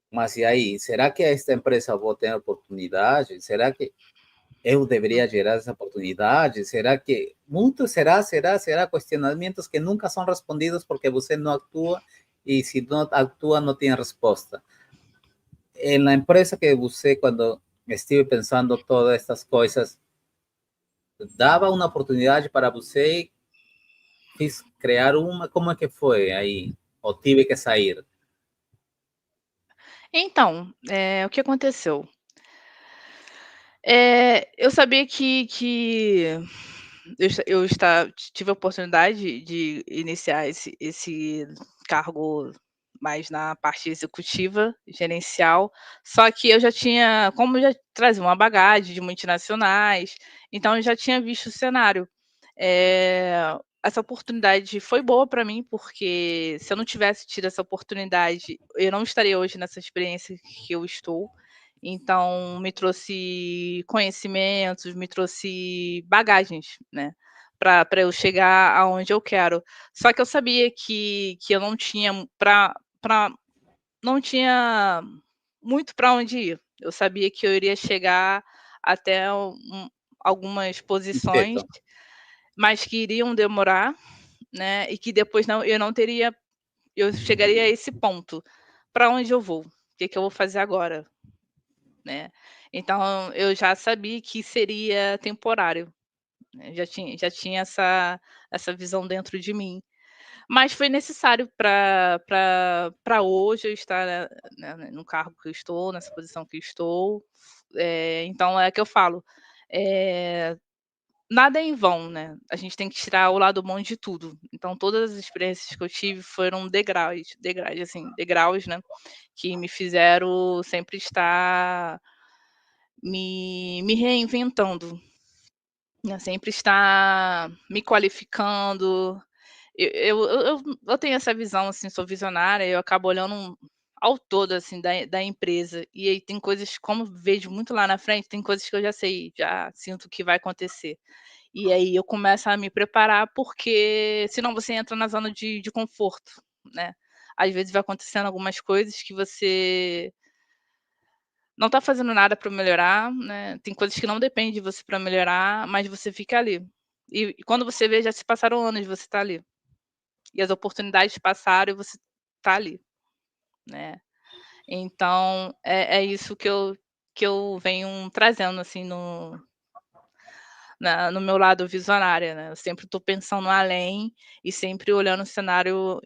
Mas e aí, será que esta empresa vou ter oportunidade? Será que eu deveria gerar essa oportunidade? Será que muito será questionamentos que nunca são respondidos porque você não atua e se não atua não tem resposta. En la empresa que você, quando estive pensando todas estas coisas, dava uma oportunidade para você, fiz criar uma, como é que foi aí? Ou tive que sair? Então, o que aconteceu? Eu sabia que eu tive a oportunidade de iniciar esse cargo mais na parte executiva, gerencial, só que eu já tinha como eu já trazia uma bagagem de multinacionais, então eu já tinha visto o cenário. Essa oportunidade foi boa para mim, porque se eu não tivesse tido essa oportunidade, eu não estaria hoje nessa experiência que eu estou. Então, me trouxe conhecimentos, me trouxe bagagens, né, para eu chegar aonde eu quero. Só que eu sabia que eu não tinha pra não tinha muito para onde ir. Eu sabia que eu iria chegar até algumas Um posições, teto. mas que iriam demorar, né, e que depois eu não teria eu chegaria a esse ponto. Para onde eu vou? O que que eu vou fazer agora? Né. Então eu já sabia que seria temporário, né, já tinha essa visão dentro de mim. Mas foi necessário para hoje eu estar, no cargo que eu estou, nessa posição que eu estou. Então é que eu falo, eh, nada é em vão, né, a gente tem que tirar o lado bom de tudo. Então todas as experiências que eu tive foram degraus, assim, degraus, né, que me fizeram sempre estar me reinventando, né, sempre estar me qualificando. Eu tenho essa visão, assim, sou visionária, eu acabo olhando ao todo, assim, da empresa, e aí tem coisas como vejo muito lá na frente, tem coisas que eu já sei, já sinto que vai acontecer. E aí eu começo a me preparar, porque senão você entra na zona de conforto, né. Às vezes vai acontecendo algumas coisas que você não tá fazendo nada para melhorar, né, tem coisas que não dependem de você para melhorar, mas você fica ali. E quando você vê, já se passaram anos, você tá ali. E as oportunidades passaram e você tá ali, né. Então é isso que eu venho trazendo, assim, no meu lado visionária, né. Eu sempre estou pensando além e sempre olhando o cenário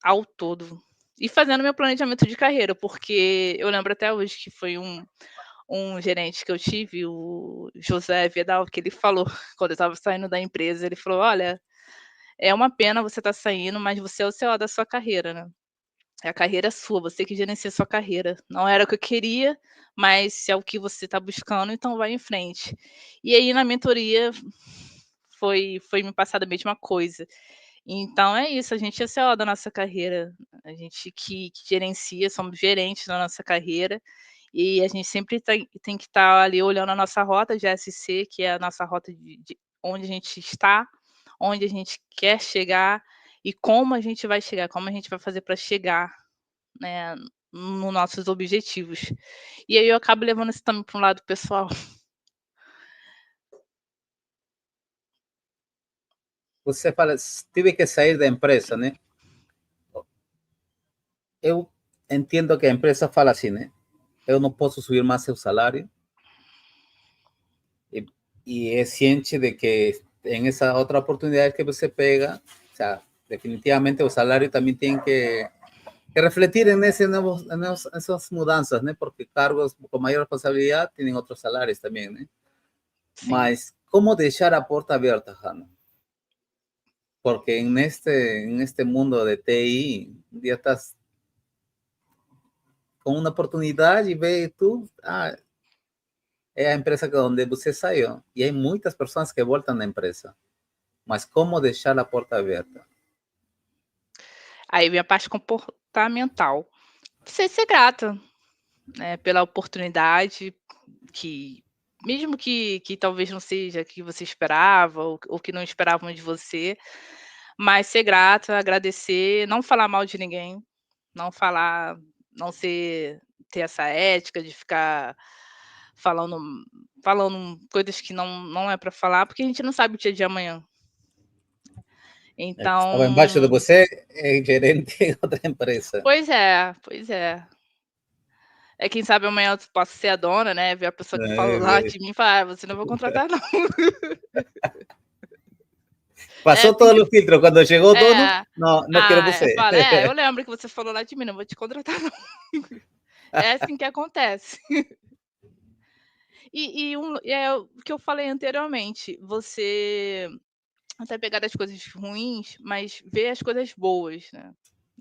ao todo. E fazendo meu planejamento de carreira, porque eu lembro até hoje que foi um gerente que eu tive, o José Vidal, que ele falou quando eu estava saindo da empresa, ele falou: "Olha, é uma pena você estar saindo, mas você é o CEO da sua carreira, né. A carreira é sua, você que gerencia a sua carreira. Não era o que eu queria, mas se é o que você está buscando, então vai em frente". E aí na mentoria foi me passada a mesma coisa. Então é isso, a gente é CEO da nossa carreira, a gente que gerencia, somos gerentes da nossa carreira, e a gente sempre tem que estar ali olhando a nossa rota de SC, que é a nossa rota de onde a gente está, onde a gente quer chegar e como a gente vai chegar, como a gente vai fazer para chegar, né, nos nossos objetivos. E aí eu acabo levando isso também para um lado pessoal. Você fala, tive que sair da empresa, né? Eu entendo que a empresa fala assim, né? Eu não posso subir mais seu salário, e, e é ciente de que em essa outra oportunidade que você pega, o sea, definitivamente o salário também tem que refletir en esas mudanças, né? Porque cargos com maior responsabilidade têm outros salários também, né? Sim. Mas como deixar a porta aberta, Hanna? Porque en este mundo de TI, un día estás com uma oportunidade e vê tu, é a empresa que onde você saiu. E há muitas pessoas que voltam na empresa. Mas como deixar a porta aberta? Aí vem a parte comportamental. Você ser grata, né, pela oportunidade que mesmo que talvez não seja que você esperava ou que não esperavam de você, mas ser grata, agradecer, não falar mal de ninguém, não falar não ser ter essa ética de ficar falando falando coisas que não é para falar, porque a gente não sabe o dia de amanhã. É que estava embaixo de Então você, é gerente em outra empresa. pois é, pois é. quem sabe amanhã eu posso ser a dona, né, ver a pessoa que falou lá Eh, de mim e falar: "Ah, você não vou contratar não". É Pasó assim todos que los filtros. Cuando llegó dono, é. no, no quiero Ah, você. fala: eu lembro que você falou lá de mim, não vou te contratar não". É assim que acontece. E é o que eu falei anteriormente, você até pegar das coisas ruins, mas ver as coisas boas, né.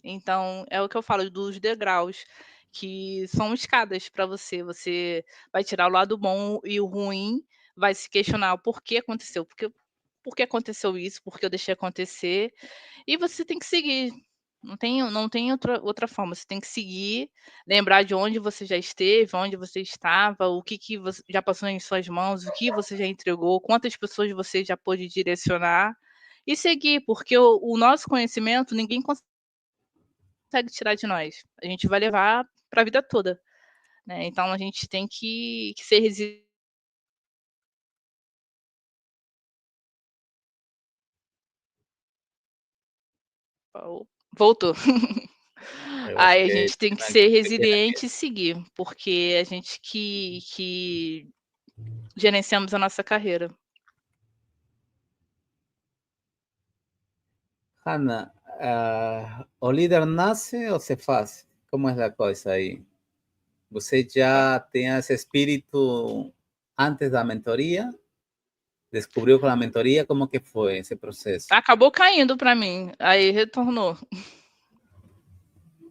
Então, é o que eu falo dos degraus, que são escadas para você, você vai tirar o lado bom e o ruim, vai se questionar o porquê aconteceu, por que aconteceu isso, por que eu deixei acontecer, e você tem que seguir. Não tem outra forma, você tem que seguir, lembrar de onde você já esteve, onde você estava, o que você já passou em suas mãos, o que você já entregou, quantas pessoas você já pôde direcionar, e seguir, porque o nosso conhecimento ninguém consegue tirar de nós. A gente vai levar para a vida toda, né, então a gente tem que ser voltou. Eu acho Aí a que gente tem que una ser pequeña resiliente e seguir, porque é a gente que gerenciamos a nossa carreira. Hanna, o líder nasce ou se faz? Como é a coisa aí? Você já tem esse espírito antes da mentoria? Descobriu com a mentoria? Como que foi esse processo? Acabou caindo para mim, aí retornou.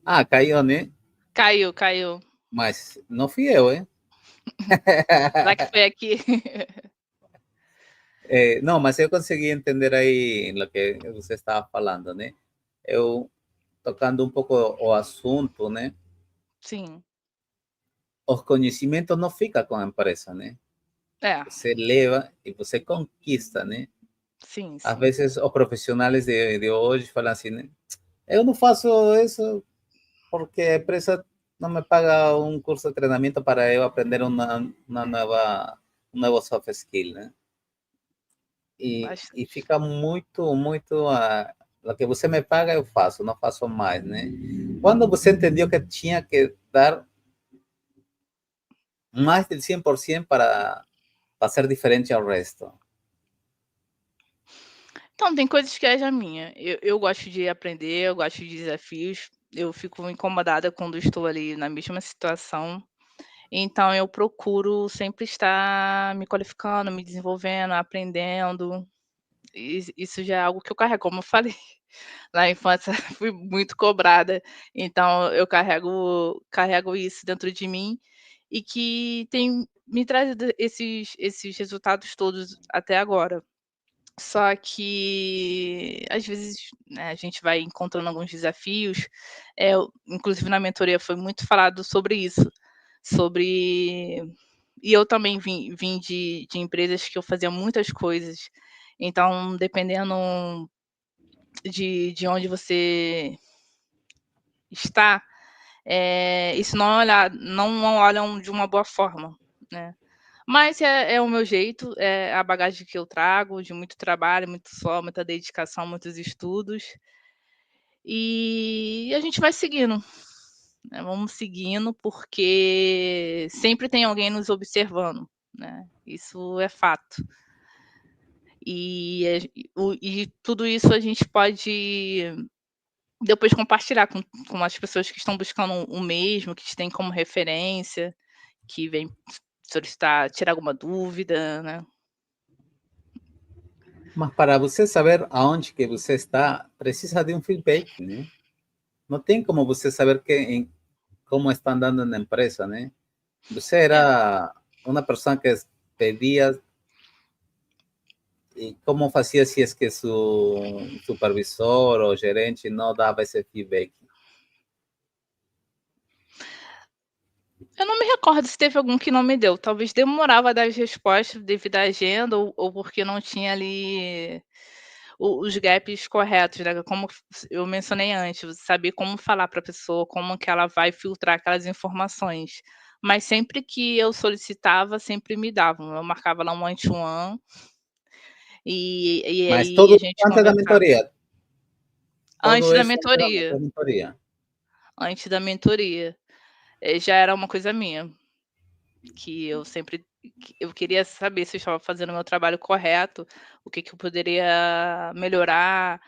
Ah, caiu, né? Caiu, caiu. Mas não fui eu, hein? Será que foi aqui? Não, mas eu consegui entender aí o que você estava falando, né? Eu, tocando um pouco o assunto, né? Sim. Os conhecimentos não ficam com a empresa, né? É, Você leva e você conquista, né? sim, Às sim. vezes os profissionais de hoje falam assim, né? Eu não faço isso porque a empresa não me paga um curso de treinamento para eu aprender uma nova, um novo soft skill, né? E Bastante. fica muito o que você me paga eu faço, não faço mais, né? Quando você entendeu que tinha que dar mais del 100% para ser diferente ao resto? Então, tem coisas que é já minha. Eu gosto de aprender, eu gosto de desafios, eu fico incomodada quando estou ali na mesma situação, então eu procuro sempre estar me qualificando, me desenvolvendo, aprendendo. Isso já é algo que eu carrego, como eu falei, na infância fui muito cobrada, então eu carrego isso dentro de mim, e que tem me trazido esses resultados todos até agora. Só que, às vezes, né, a gente vai encontrando alguns desafios, inclusive na mentoria foi muito falado sobre isso, sobre e eu também vim de empresas que eu fazia muitas coisas, então dependendo de onde você está, isso não olham de uma boa forma, né. Mas é o meu jeito, é a bagagem que eu trago de muito trabalho, muito suor, muita dedicação, muitos estudos, e a gente vai seguindo, né, vamos seguindo, porque sempre tem alguém nos observando, né, isso é fato. E tudo isso a gente pode depois compartilhar com as pessoas que estão buscando o mesmo, que te têm como referência, que vem solicitar tirar alguma dúvida, né. Mas para você saber aonde que você está, precisa de um feedback, né? Não tem como você saber como está andando na empresa, né? Você É. era uma pessoa que pedia e como fazia se é que su supervisor ou gerente não dava esse feedback? Eu não me recordo se teve algum que não me deu, talvez demorava a dar as respostas devido à agenda ou porque não tinha ali os gaps corretos, né, como eu mencionei antes, saber como falar para a pessoa, como que ela vai filtrar aquelas informações. Mas sempre que eu solicitava, sempre me davam, eu marcava lá um one to one, e Mas aí todo a gente antes da conversava. mentoria, Antes todo da isso antes da mentoria, mentoria. antes da mentoria. já era uma coisa minha, que eu queria saber se eu estava fazendo o meu trabalho correto, o que eu poderia melhorar,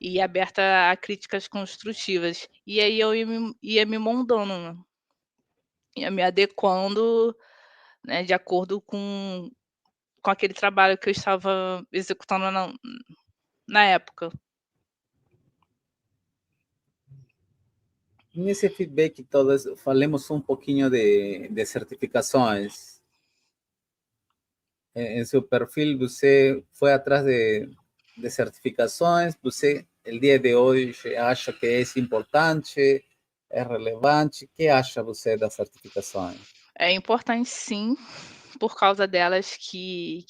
e aberta a críticas construtivas. E aí eu ia me moldando, né, ia me adequando, né, de acordo com aquele trabalho que eu estava executando na época. Nesse feedback todos, falemos um pouquinho de certificações. Em seu perfil, você foi atrás de certificações? Você, el dia de hoje, acha que é importante, é relevante? O que acha você das certificações? É importante sim, por causa delas que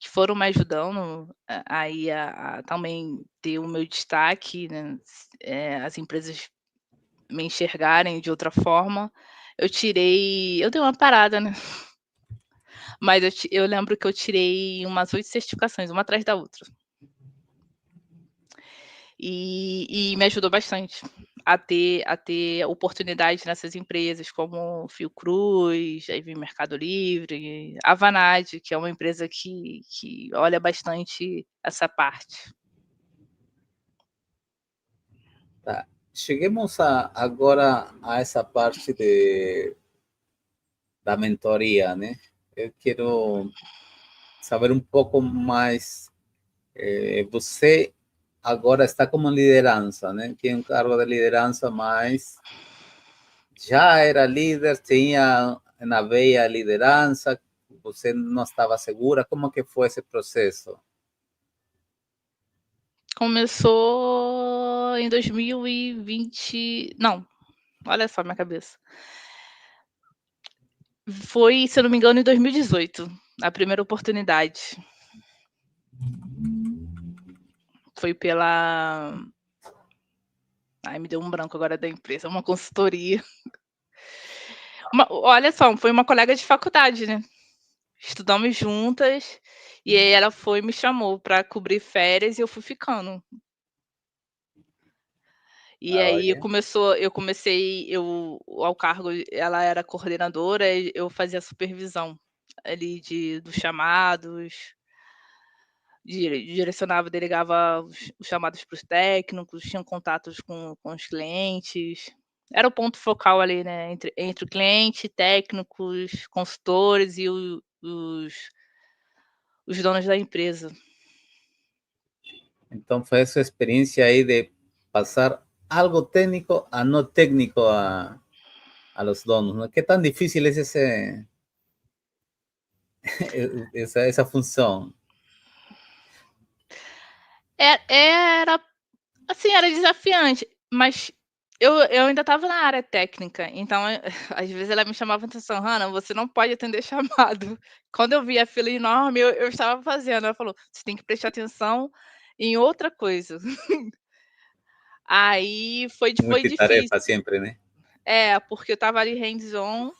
foram me ajudando aí a também ter o meu destaque, né, as empresas me enxergarem de outra forma. Eu dei uma parada, né, mas eu lembro que eu tirei umas 8 certificações, uma atrás da outra. E me ajudou bastante a ter oportunidades nessas empresas como Fiocruz, aí vem Mercado Livre, a Vanad, que é uma empresa que olha bastante essa parte. Tá. Cheguemos agora a essa parte da mentoria, né? Eu quero saber um pouco mais. Você agora está como liderança, né? Tem um cargo de liderança, mas já era líder, tinha na veia a liderança, você não estava segura. Como que foi esse processo? Começou em 2020, não, olha só minha cabeça. Foi, se eu não me engano, em 2018, a primeira oportunidade. Foi pela ai, me deu um branco agora da empresa, uma consultoria. Olha só, foi uma colega de faculdade, né. Estudamos juntas, e aí ela foi e me chamou para cobrir férias e eu fui ficando. E Ah, aí olha. eu ao cargo ela era coordenadora e eu fazia a supervisão ali dos chamados, direcionava, delegava os chamados para os técnicos, tinha contatos com os clientes. Era o ponto focal ali, né, entre o cliente, técnicos, consultores e os donos da empresa. Então foi essa experiência aí de passar algo técnico a no técnico a los donos, ¿no? ¿Qué tan difícil es esa función? Era, assim, era desafiante, mas eu ainda estava na área técnica, então, às vezes ela me chamava atenção: "Hannah, você não pode atender chamado". Quando eu via a fila enorme, eu estava fazendo, ela falou: "Você tem que prestar atenção em outra coisa". Aí foi difícil. Multitarefa siempre, ¿no? É, porque eu estava ali hands on,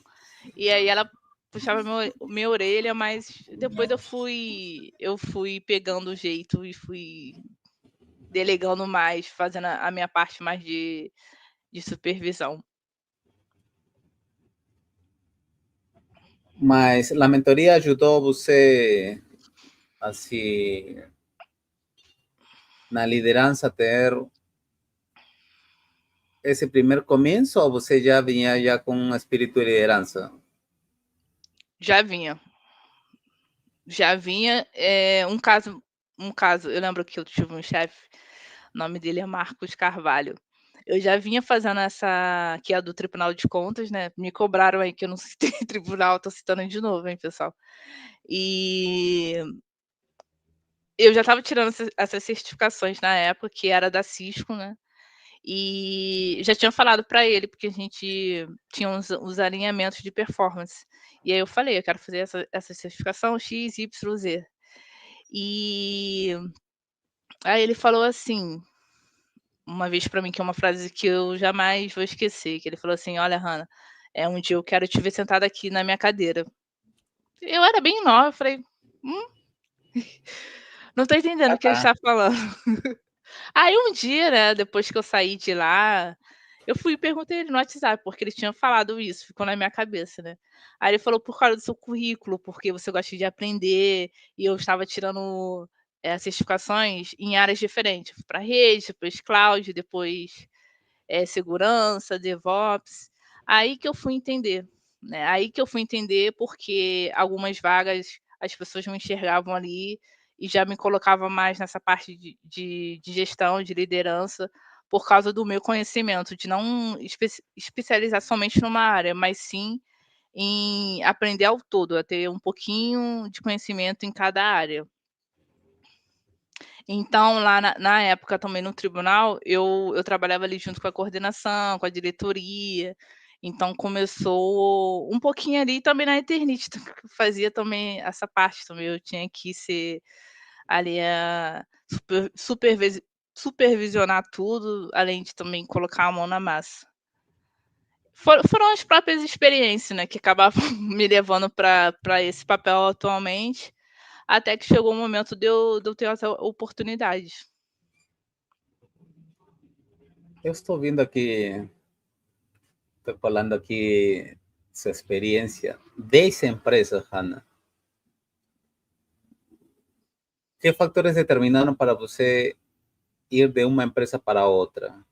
e aí ela puxava minha orelha, mas depois eu fui pegando o jeito e fui delegando mais, fazendo a minha parte mais de supervisão. Mas a mentoria ajudou você, assim, na liderança, a ter esse primeiro começo ou você já vinha já com um espírito de liderança? Já vinha, já vinha, um caso, eu lembro que eu tive um chefe, o nome dele é Marcos Carvalho. Eu já vinha fazendo essa que é a do Tribunal de Contas, né, me cobraram aí que eu não citei tribunal, tô citando de novo, hein, pessoal. E eu já estava tirando essas certificações na época, que era da Cisco, né, e já tinha falado para ele, porque a gente tinha uns alinhamentos de performance. E aí eu falei: "Eu quero fazer essa certificação X, Y, Z". E aí ele falou assim, uma vez para mim, que é uma frase que eu jamais vou esquecer, que ele falou assim: "Olha, Hannah, um dia eu quero te ver sentada aqui na minha cadeira". Eu era bem nova, eu falei: "Hum, não tô entendendo Ah, o que ele tá. está falando". Aí um dia, né, depois que eu saí de lá, Eu fui e perguntei ele no WhatsApp, porque ele tinha falado isso, ficou na minha cabeça, né. Aí ele falou: "Por causa do seu currículo, porque você gosta de aprender", e eu estava tirando, certificações em áreas diferentes. Fui pra rede, depois cloud, depois, segurança, DevOps. Aí que eu fui entender, né, aí que eu fui entender porque algumas vagas as pessoas me enxergavam ali e já me colocava mais nessa parte de gestão, de liderança, por causa do meu conhecimento, de não especializar somente numa área, mas sim em aprender ao todo, a ter um pouquinho de conhecimento em cada área. Então, lá na época também no tribunal, eu trabalhava ali junto com a coordenação, com a diretoria, então começou um pouquinho ali também na Eternit, que eu fazia também essa parte também, eu tinha que ser ali a supervisionar tudo, além de também colocar a mão na massa. Foram as próprias experiências, né, que acabavam me levando para esse papel atualmente, até que chegou o momento de eu ter essa oportunidade. Eu estou viendo aqui, estou falando aqui sua experiência. 10 empresas, Hannah. ¿Qué factores determinaron para você ir de uma empresa para outra?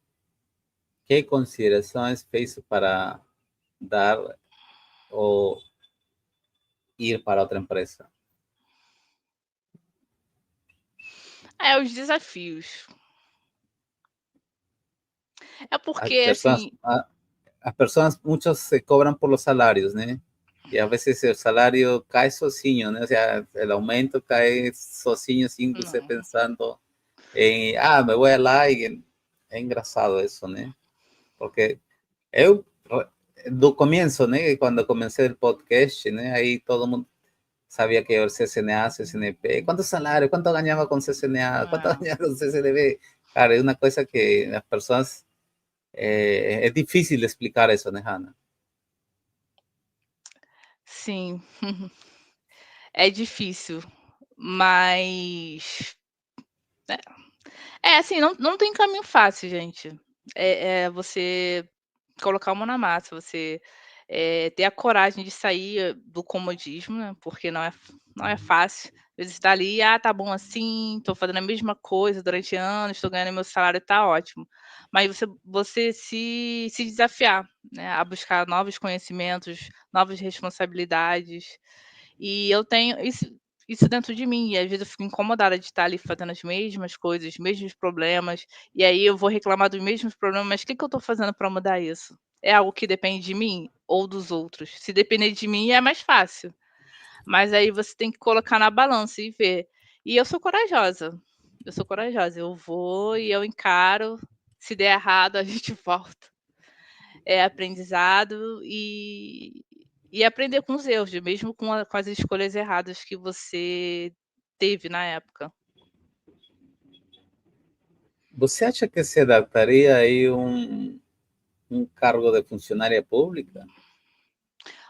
Que considerações fez para dar ou ir para outra empresa? Os desafios. É As porque, pessoas, assim as pessoas, muchos se cobran por los salarios, né? E a veces el salario cae sozinho, né? O sea, el aumento cae sozinho sin você não. pensando em, me vou lá e é engraçado isso, né? Porque eu, do começo, né? Quando comecei o podcast, né? Aí todo mundo sabía que el CCNA, CCNP, ¿cuánto salario? ¿Cuánto ganaba con CCNA? ¿Cuánto É. ganaba con CCNB? Claro, es una cosa que las personas, es difícil explicar eso, ¿no, Hanna? Sim. É difícil, mas assim, não tem caminho fácil, gente. É você colocar a mão na massa, você, ter a coragem de sair do comodismo, né, porque não é fácil. Às vezes tá ali: "Ah, tá bom assim, tô fazendo a mesma coisa durante anos, tô ganhando meu salário, tá ótimo". Mas você se desafiar, né, a buscar novos conhecimentos, novas responsabilidades. E eu tenho isso dentro de mim, e às vezes eu fico incomodada de estar ali fazendo as mesmas coisas, os mesmos problemas, e aí eu vou reclamar dos mesmos problemas, mas o que que eu estou fazendo para mudar isso? É algo que depende de mim ou dos outros? Se depender de mim é mais fácil, mas aí você tem que colocar na balança e ver. E eu sou corajosa, eu vou e eu encaro, se der errado a gente volta. É aprendizado e aprender com os erros, mesmo com as escolhas erradas que você teve na época. ¿Você acha que se adaptaría ahí un cargo de funcionaria pública?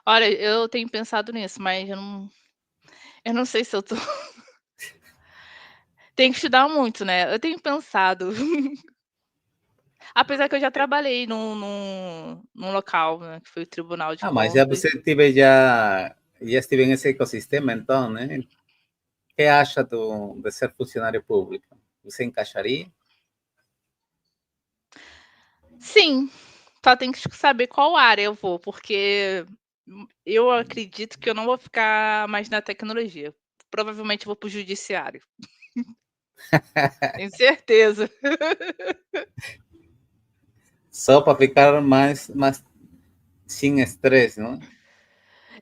Olha, eu tenho pensado nisso, mas eu não sei se eu tô tenho que estudar muito, né. Eu tenho pensado, apesar que eu já trabalhei num local, né, que foi o Tribunal de Mas já Contas. você tive já estive nesse ecossistema, então, né? Que acha de ser funcionário público? Você encaixaria? Sim, só tem que saber qual área eu vou, porque, eu acredito que eu não vou ficar mais na tecnologia. Provavelmente eu vou para o judiciário. Tenho certeza. Só para ficar mais sem estresse, não?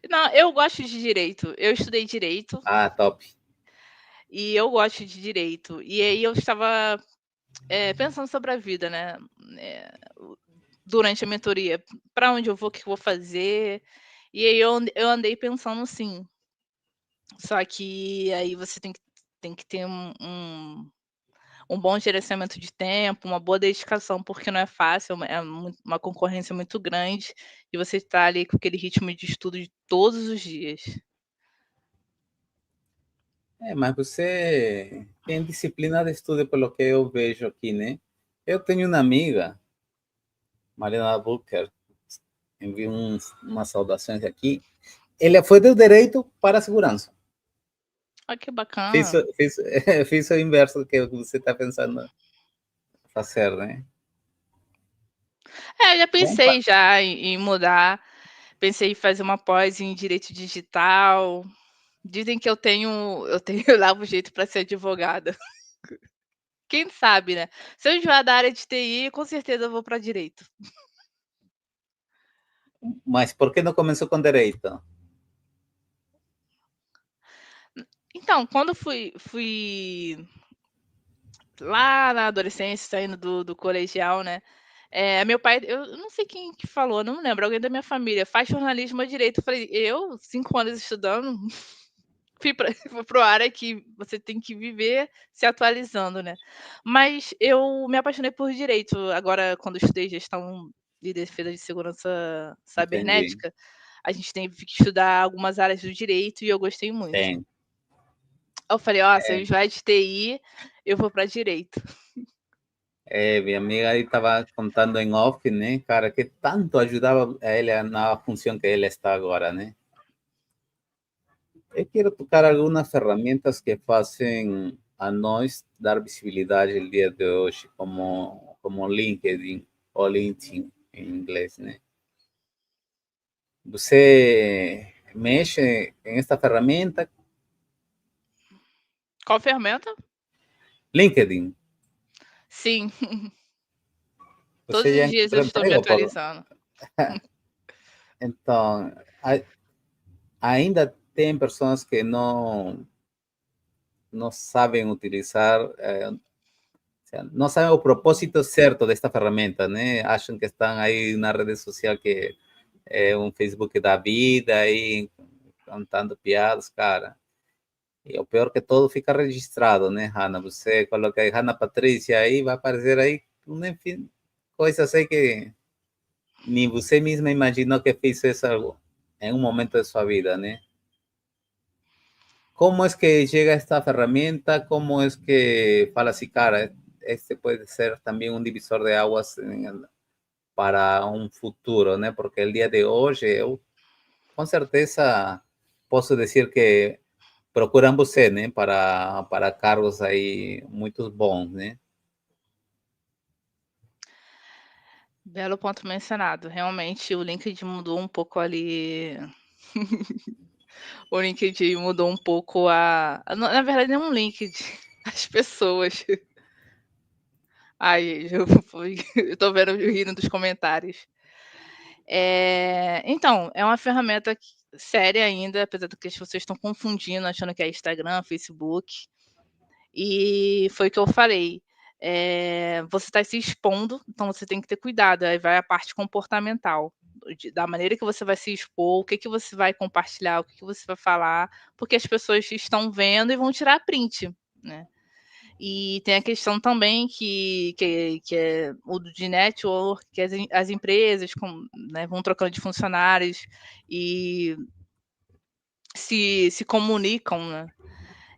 Não, eu gosto de direito. Eu estudei direito Top. e eu gosto de direito. E aí eu estava, pensando sobre a vida, né, durante a mentoria. Para onde eu vou, o que eu vou fazer. E aí eu andei pensando assim, só que aí você tem que ter um bom gerenciamento de tempo, uma boa dedicação, porque não é fácil, uma concorrência muito grande, e você está ali com aquele ritmo de estudo de todos os dias. Mas você tem disciplina de estudo, pelo que eu vejo aqui, né? Eu tenho uma amiga, Mariana Booker, envio umas saudações aqui. Ele foi do direito para a segurança. Olha que bacana. Fiz o inverso do que você está pensando fazer, né? É, já Bom, pensei já em mudar, pensei em fazer uma pós em direito digital. Dizem que eu tenho eu levo jeito para ser advogada. Quem sabe, né? Se eu enjoar da área de TI, com certeza eu vou para direito. mas por que não começou com direito? Então, quando fui lá na adolescência, saindo do colegial, né, meu pai eu não sei quem que falou, não lembro, alguém da minha família: "Faz jornalismo ou direito". Eu falei: "Eu? 5 anos estudando?". Fui pra uma área que você tem que viver se atualizando, né. Mas eu me apaixonei por direito, agora quando eu estudei gestão de defesa de segurança Entendi. cibernética, a gente teve que estudar algumas áreas do direito e eu gostei muito. Sim. Aí eu falei: "Ó, se eu enjoar de TI, eu vou para direito". Minha amiga aí estava contando em off, né, cara, que tanto ajudava a ele na função que ele está agora, né? Eu quero tocar algumas ferramentas que fazem a nós dar visibilidade no dia de hoje, como LinkedIn ou LinkedIn em inglês, né? Você mexe em esta ferramenta? Qual ferramenta? LinkedIn. Sim, todos Você os já dias eu encontrou estou me emprego por... atualizando. Então, ainda tem pessoas que não sabem utilizar, não sabem o propósito certo desta ferramenta, né? Acham que estão aí na rede social que é um Facebook da vida, aí contando piadas, cara. E o pior que todo fica registrado, né, Hanna? Você coloca aí Hanna Patrícia aí, vai aparecer aí, enfim, coisas aí que nem você mesma imaginou que fez isso em um momento de sua vida, né? ¿Cómo es que llega esta herramienta? ¿Cómo es que fala así, cara, este puede ser también un divisor de aguas para um futuro, né? Porque el día de hoje, eu com certeza posso dizer que procuram você, né? Para cargos aí muito bons, né? Belo ponto mencionado. Realmente o LinkedIn mudou um pouco ali. O LinkedIn mudou um pouco na verdade não o LinkedIn, as pessoas. Ai, eu tô vendo rindo dos comentários. Então, é uma ferramenta séria ainda, apesar de que as pessoas estão confundindo, achando que é Instagram, Facebook. E foi o que eu falei, você está se expondo, então você tem que ter cuidado, aí vai a parte comportamental, da maneira que você vai se expor, o que que você vai compartilhar, o que que você vai falar, porque as pessoas estão vendo e vão tirar print, né. E tem a questão também que é o de network, que as empresas né, vão trocando de funcionários e se comunicam, né.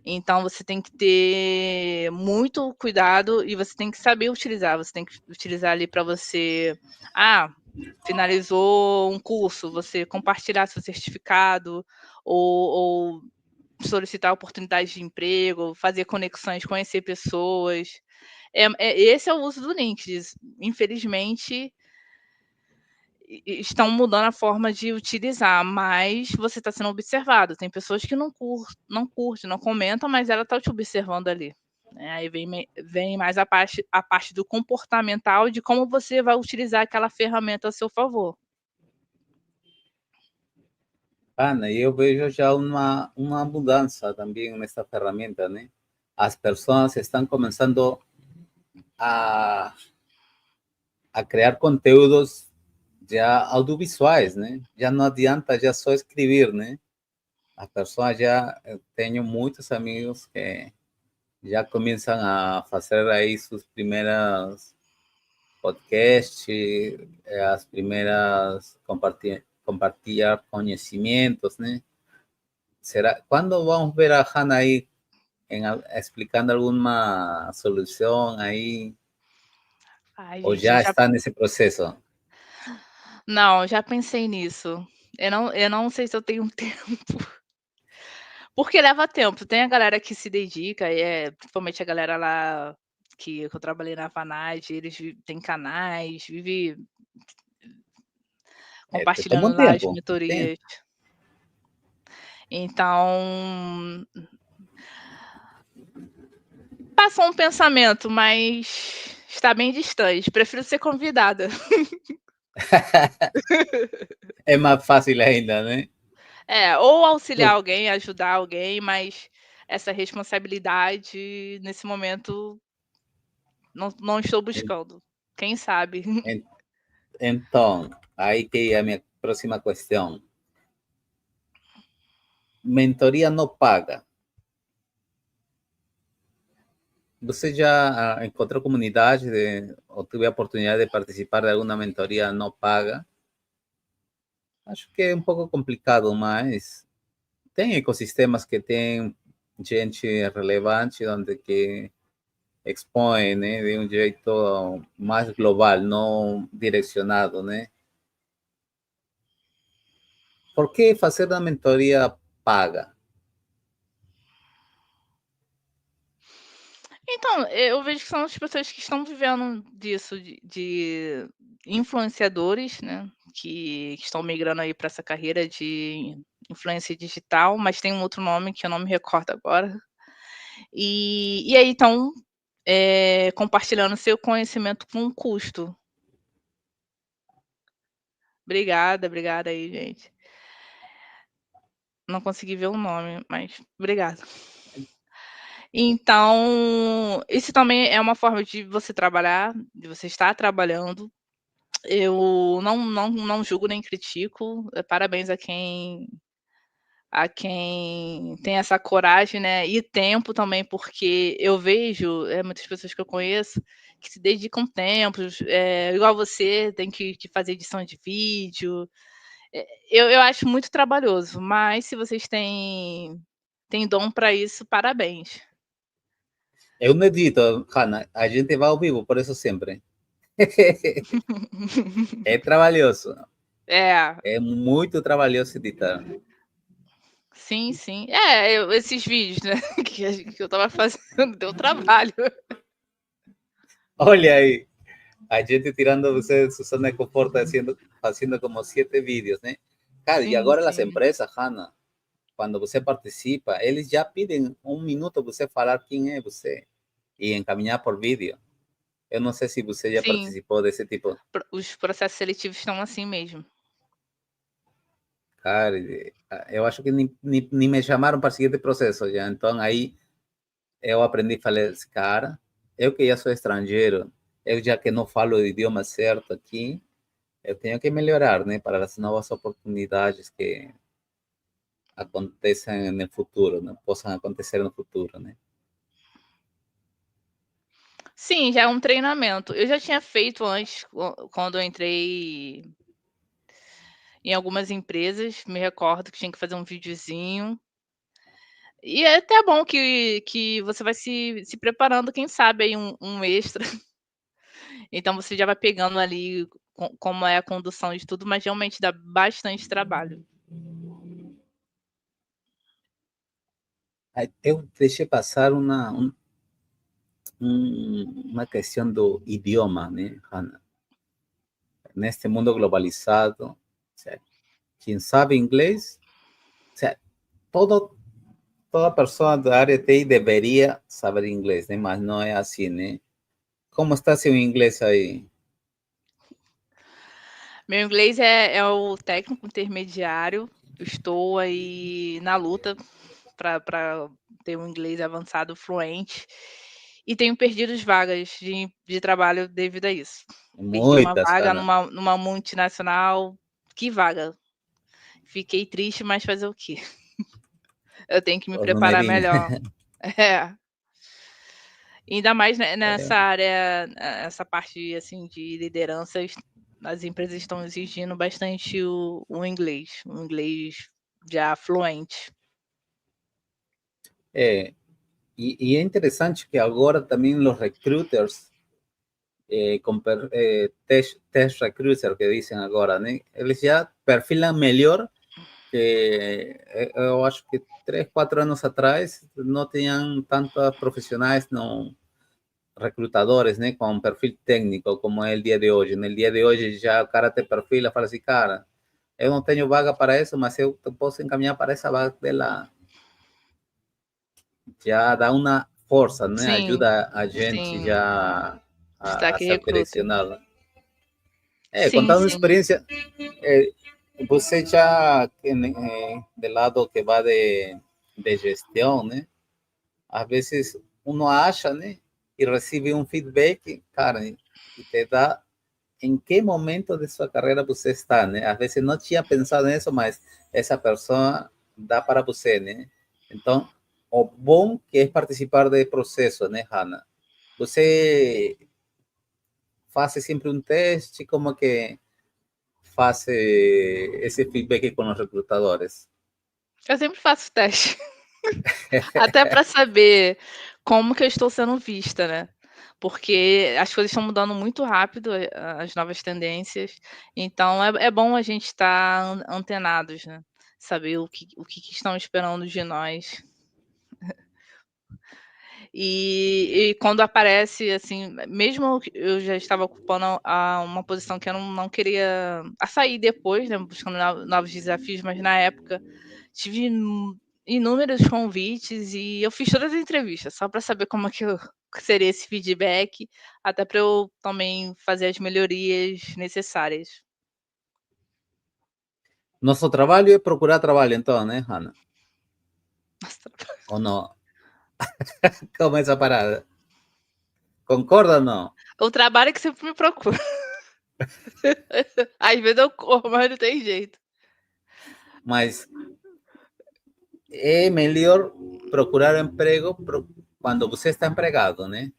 Então você tem que ter muito cuidado e você tem que saber utilizar, você tem que utilizar ali para você, finalizou um curso, você compartilhar seu certificado ou solicitar oportunidades de emprego, fazer conexões, conhecer pessoas. Esse é o uso do LinkedIn. Infelizmente, estão mudando a forma de utilizar, mas você está sendo observado. Tem pessoas que não curtem, não comentam, mas ela está te observando ali. Né? Aí vem mais a parte do comportamental de como você vai utilizar aquela ferramenta a seu favor. Ana, eu vejo já uma mudança também nesta ferramenta, né? As pessoas estão começando a, a criar conteúdos já audiovisuais, né? Já não adianta já só escrever, né? As pessoas já, eu tenho muitos amigos que já começam a fazer aí suas primeiras podcasts, as primeiras compartilhar conhecimentos, né? Será, quando vamos ver a Hannah aí explicando alguma solução aí, Ai, ou gente, já está nesse processo? Não, já pensei nisso. Eu não sei se eu tenho tempo, porque leva tempo. Tem a galera que se dedica, principalmente a galera lá que eu trabalhei na Vanage, eles têm canais, vive Te toma compartilhando un lá as tiempo, mentorias. Então, passou um pensamento, mas está bem distante. Prefiro ser convidada. es más fácil ainda, ¿no? Ou auxiliar alguém, ajudar alguém, mas essa responsabilidade, nesse momento, não estou buscando. Quem sabe? En- Entonces, ahí que ir a mi próxima cuestión. Mentoría no paga. ¿Você já encontrou comunidade ou teve a oportunidade de participar de alguma mentoria não paga? Acho que é um pouco complicado, mas tem ecossistemas que tem gente relevante onde que expõe, né, de um jeito mais global, não direcionado, né? Por que fazer uma mentoria paga? Então, eu vejo que são as pessoas que estão vivendo disso, de influenciadores, né, que estão migrando aí para essa carreira de influência digital, mas tem um outro nome que eu não me recordo agora. E aí estão, compartilhando seu conhecimento com custo. Obrigada, obrigada aí, gente. Não consegui ver o nome, mas obrigada. Então, isso também é uma forma de você trabalhar, de você estar trabalhando. Eu não julgo nem critico, parabéns a quem tem essa coragem, né, e tempo também, porque eu vejo, muitas pessoas que eu conheço que se dedicam tempos, igual você, tem que fazer edição de vídeo. Eu acho muito trabalhoso, mas se vocês têm dom para isso, parabéns. Eu não edito, Hanna, a gente vai ao vivo, por isso sempre. É trabalhoso, É, é muito trabalhoso editar. sim, sim. Esses vídeos, né, que eu estava fazendo, deu trabalho. Olha aí, a gente tirando você de su zona de confort, haciendo como 7 vídeos, né? Cara, e Sim, agora as sim. empresas, Hanna, quando você participa, eles já pedem 1 minuto você falar quem é você e encaminhar por vídeo. Eu não sei se você já Sim, participou desse tipo. os processos seletivos estão assim mesmo. Cara, eu acho que nem me chamaram para o seguinte processo já. Então aí eu aprendi a falar, cara, eu que já sou estrangeiro, eu já que não falo o idioma certo aqui, eu tenho que melhorar, né, para as novas oportunidades que acontecem no futuro, né, possam acontecer no futuro, né. Sim, já é um treinamento. Eu já tinha feito antes, quando eu entrei em algumas empresas, me recordo que tinha que fazer um videozinho. E é até bom que você vai se preparando, quem sabe aí um extra. Então você já vai pegando ali como é a condução de tudo, mas realmente dá bastante trabalho. Aí eu deixei passar uma questão do idioma, né, Hannah? Neste mundo globalizado, certo? Quem sabe inglês, certo? Toda pessoa da área de TI deveria saber inglês, né? Mas não é assim, né? Como está seu inglês aí? Meu inglês é o técnico intermediário. Eu estou aí na luta para ter um inglês avançado fluente e tenho perdido as vagas de trabalho devido a isso. Perdi uma Muitas, vaga Hannah. numa multinacional. Que vaga! Fiquei triste, mas fazer o quê? Eu tenho que me Os preparar numerinhos. melhor. É. Ainda mais É, nessa área, essa parte, assim, de lideranças, as empresas estão exigindo bastante o inglês já fluente. é, e é interessante que agora também os recruiters test recruiter que dizem agora, né? Eles já perfilam melhor que eu acho que 3, 4 anos atrás não tinham tantos profissionais, não, recrutadores, né, com um perfil técnico como é o dia de hoje. No dia de hoje já o cara te perfila, fala assim, cara, eu não tenho vaga para isso, mas eu posso encaminhar para essa vaga dela. Já dá uma força, né? Sim, Ajuda a gente sim. já a Destaque ser recruta. direcionado. Sim, Contando sim. experiência, você já, do lado que vai de gestão, né? Às vezes uno acha, né? E recebe um feedback, cara, e te dá em que momento de sua carreira você está, né? Às vezes não tinha pensado nisso, mas essa pessoa dá para você, né? Então, o bom que é participar do processo, né, Hannah? Você faz sempre um teste, como que faz esse feedback com os recrutadores? Eu sempre faço teste. Até para saber como que eu estou sendo vista, né. Porque as coisas estão mudando muito rápido, as novas tendências, então é bom a gente estar antenados, né, saber o que estão esperando de nós. E quando aparece, assim, mesmo que eu já estava ocupando uma posição que eu não queria a sair depois, né, buscando novos desafios, mas na época tive inúmeros convites e eu fiz todas as entrevistas, só para saber como é que seria esse feedback, até para eu também fazer as melhorias necessárias. Nosso trabalho é procurar trabalho, então, né, Hannah? Nossa, Ou não? Como é essa parada? Concorda ou não? o trabalho é que sempre me procura. Às vezes eu corro, mas não tem jeito. Mas é melhor procurar emprego quando você está empregado, né?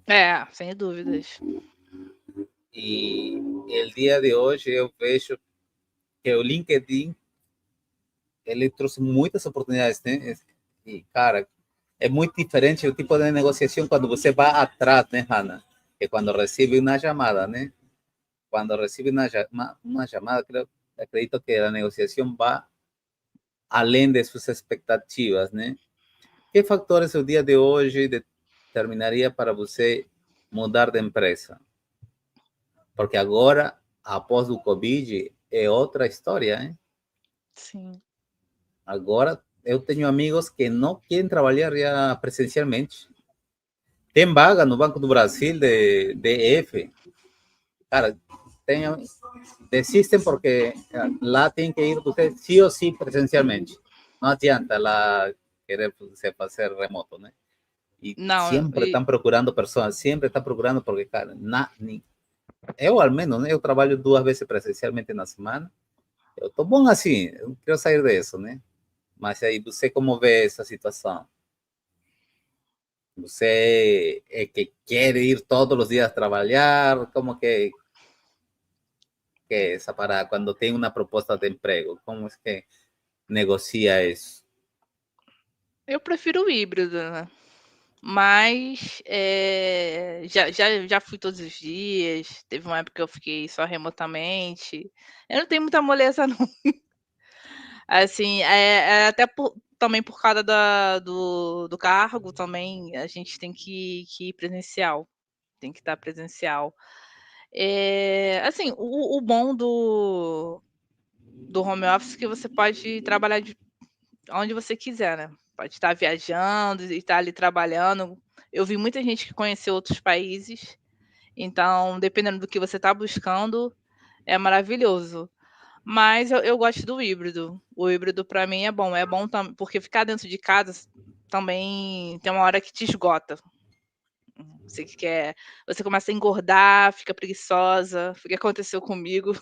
É, sem dúvidas. E o dia de hoje eu vejo que o LinkedIn ele trouxe muitas oportunidades, né? E, cara, é muito diferente o tipo de negociação quando você vai atrás, né, Hannah? Que quando recebe uma chamada, né? Quando recebe uma chamada, acredito que a negociação va além de suas expectativas, né? Que fatores o dia de hoje determinaria para você mudar de empresa? Porque agora, após o Covid, é outra história, hein? Sim. Agora, eu tenho amigos que não querem trabalhar já presencialmente. Tem vaga no Banco do Brasil de DF. Cara, tem, desistem porque lá tem que ir você sí ou sí presencialmente. Não adianta lá querer você fazer remoto, né? E Não, sempre estão procurando pessoas, sempre estão procurando porque, cara, eu ao menos, né? Eu trabalho 2 vezes presencialmente na semana. Eu tô bom assim, eu quero sair disso, né? Mas aí você como vê essa situação? Você é que quer ir todos os dias trabalhar? Como que é essa parada? Quando tem uma proposta de emprego, como é que negocia isso? eu prefiro o híbrido, né. Mas, já fui todos os dias, teve uma época que eu fiquei só remotamente. Eu não tenho muita moleza não. Assim, até também por causa do cargo também, a gente tem que ir presencial, tem que estar presencial. Assim, o bom do home office é que você pode trabalhar de onde você quiser, né. Pode estar viajando e estar ali trabalhando. Eu vi muita gente que conheceu outros países, então dependendo do que você está buscando, é maravilhoso. Mas eu gosto do híbrido. O híbrido para mim é bom porque ficar dentro de casa também tem uma hora que te esgota. Você começa a engordar, fica preguiçosa, foi o que aconteceu comigo.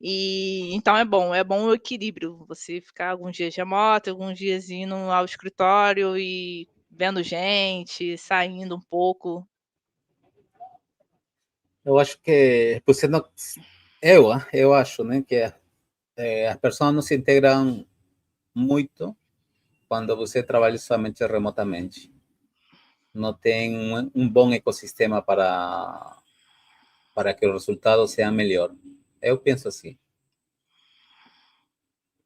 E então é bom o equilíbrio, você ficar alguns dias remoto, alguns dias indo ao escritório e vendo gente, saindo um pouco. Eu acho que você não, eu acho, né, que as pessoas não se integram muito quando você trabalha somente remotamente. não tem um bom ecossistema para que o resultado seja melhor. Eu penso assim.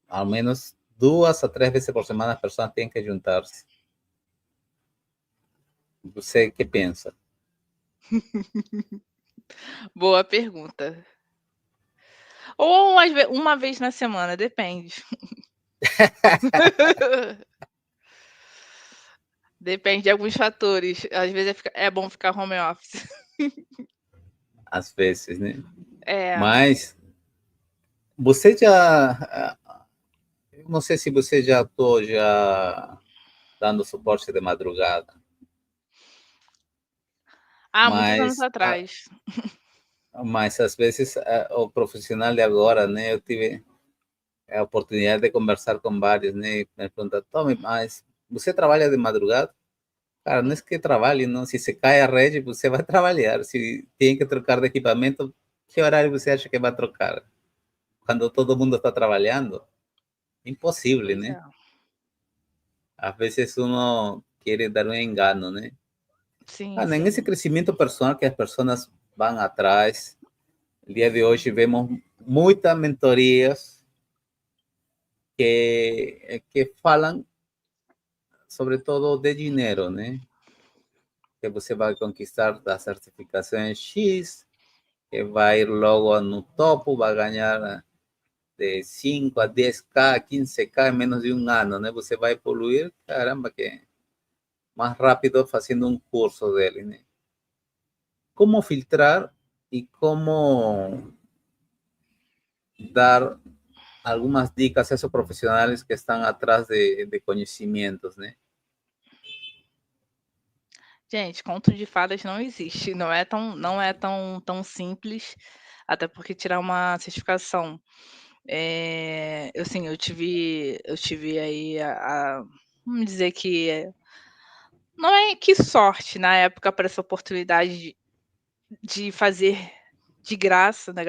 Ao menos 2 a 3 vezes por semana as pessoas têm que juntar-se. Você que pensa? Boa pergunta. Ou uma vez na semana, depende. Depende de alguns fatores. Às vezes é bom ficar home office. Às vezes, né? É. Mas você já, não sei se você já atuou já dando suporte de madrugada, Muitos anos mas atrás. mas às vezes o profissional de agora, né? Eu tive a oportunidade de conversar com vários, né? Me perguntam, Tommy, mas você trabalha de madrugada? Cara, não é que trabalhe, não. Se se cai a rede, você vai trabalhar. Se tem que trocar de equipamento, que horário você acha que vai trocar? Quando todo mundo está trabalhando? Impossível, Pois né? é. Às vezes uno quer dar um engano, né? Sim, Nesse sim. crescimento personal que as pessoas vão atrás, el dia de hoje vemos muitas mentorias que falam sobre todo de dinheiro, né? Que você vai conquistar a certificação X, que vai ir logo no topo, vai ganhar de 5 a 10K, 15K em menos de um ano, né? Você vai evoluir, caramba, que mais rápido fazendo um curso dele, né? Como filtrar e como dar algumas dicas a esos profissionais que estão atrás de conhecimentos, né? Gente, conto de fadas não existe. Não é tão simples, até porque tirar uma certificação. Eu tive aí vamos dizer que não é que sorte, na época apareceu a oportunidade de fazer de graça, né,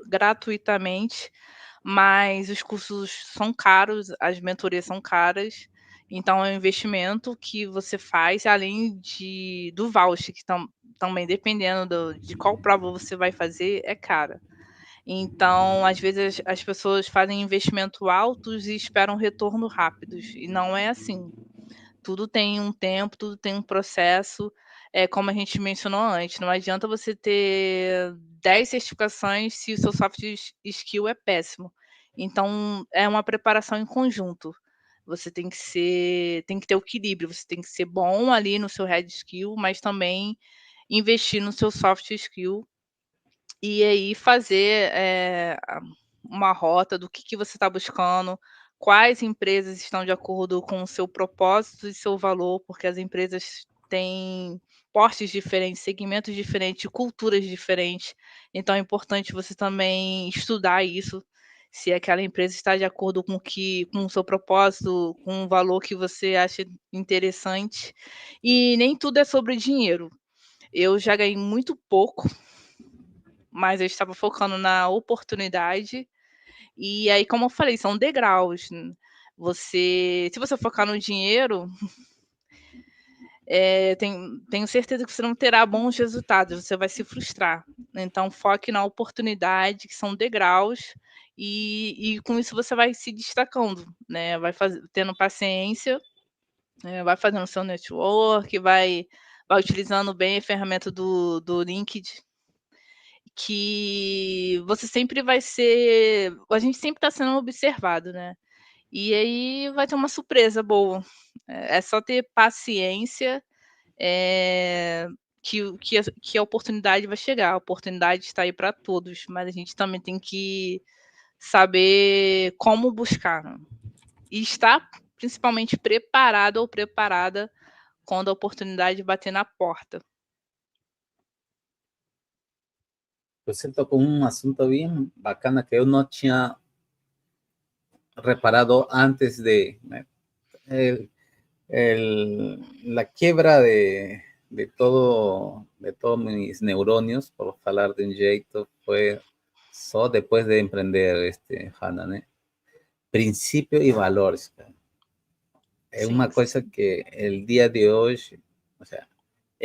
gratuitamente, mas os cursos são caros, as mentorias são caras, então é um investimento que você faz além do voucher, que também dependendo de qual prova você vai fazer, é cara. Então, às vezes, as pessoas fazem investimento altos e esperam retorno rápidos, e não é assim. Tudo tem um tempo, tudo tem um processo, como a gente mencionou antes, não adianta você ter 10 certificações se o seu soft skill é péssimo. Então, é uma preparação em conjunto. Você tem que ter o equilíbrio, você tem que ser bom ali no seu hard skill, mas também investir no seu soft skill e aí fazer, uma rota do que você está buscando, quais empresas estão de acordo com o seu propósito e seu valor, porque as empresas têm portes diferentes, segmentos diferentes, culturas diferentes, então é importante você também estudar isso, se aquela empresa está de acordo com o seu propósito, com o valor que você acha interessante. E nem tudo é sobre dinheiro. Eu já ganhei muito pouco, mas eu estava focando na oportunidade. E aí, como eu falei, são degraus. Se você focar no dinheiro, tenho certeza que você não terá bons resultados, você vai se frustrar. Então, foque na oportunidade, que são degraus, e com isso você vai se destacando, né? Tendo paciência, vai fazendo seu network, vai utilizando bem a ferramenta do LinkedIn, que você sempre vai ser. A gente sempre está sendo observado, né? E aí vai ter uma surpresa boa. É só ter paciência, que a oportunidade vai chegar. A oportunidade está aí para todos, mas a gente também tem que saber como buscar, né? E estar principalmente preparado ou preparada quando a oportunidade bater na porta. Você tocou um assunto bem bacana que eu não tinha reparado antes né? El, la quiebra de todos mis neurônios, por falar de um jeito, foi só depois de empreender, Hannah, né? Princípio e valores, cara. É uma Sim, coisa sim. que el dia de hoje, o sea,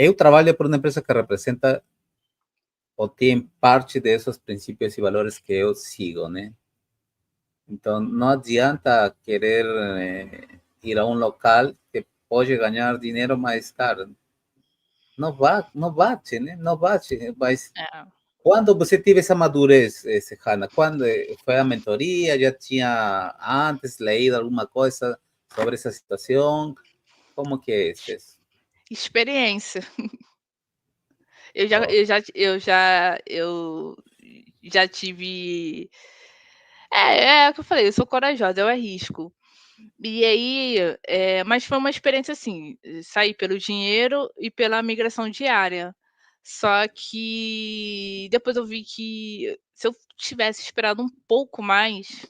Eu trabalho por uma empresa que representa ou tem parte desses princípios e valores que eu sigo, né? Então, não adianta querer ir a um local que pode ganhar dinheiro mais caro. Não bate, né? Não bate. Mas É. quando você teve essa madurez, Hanna? Quando foi a mentoria? Já tinha antes leído alguma coisa sobre essa situação? Como que é isso? Experiência. Eu já, Oh, eu já, eu já, eu já tive. É o que eu falei, eu sou corajosa, eu arrisco. E aí, mas foi uma experiência assim, sair pelo dinheiro e pela migração diária. Só que depois eu vi que se eu tivesse esperado um pouco mais,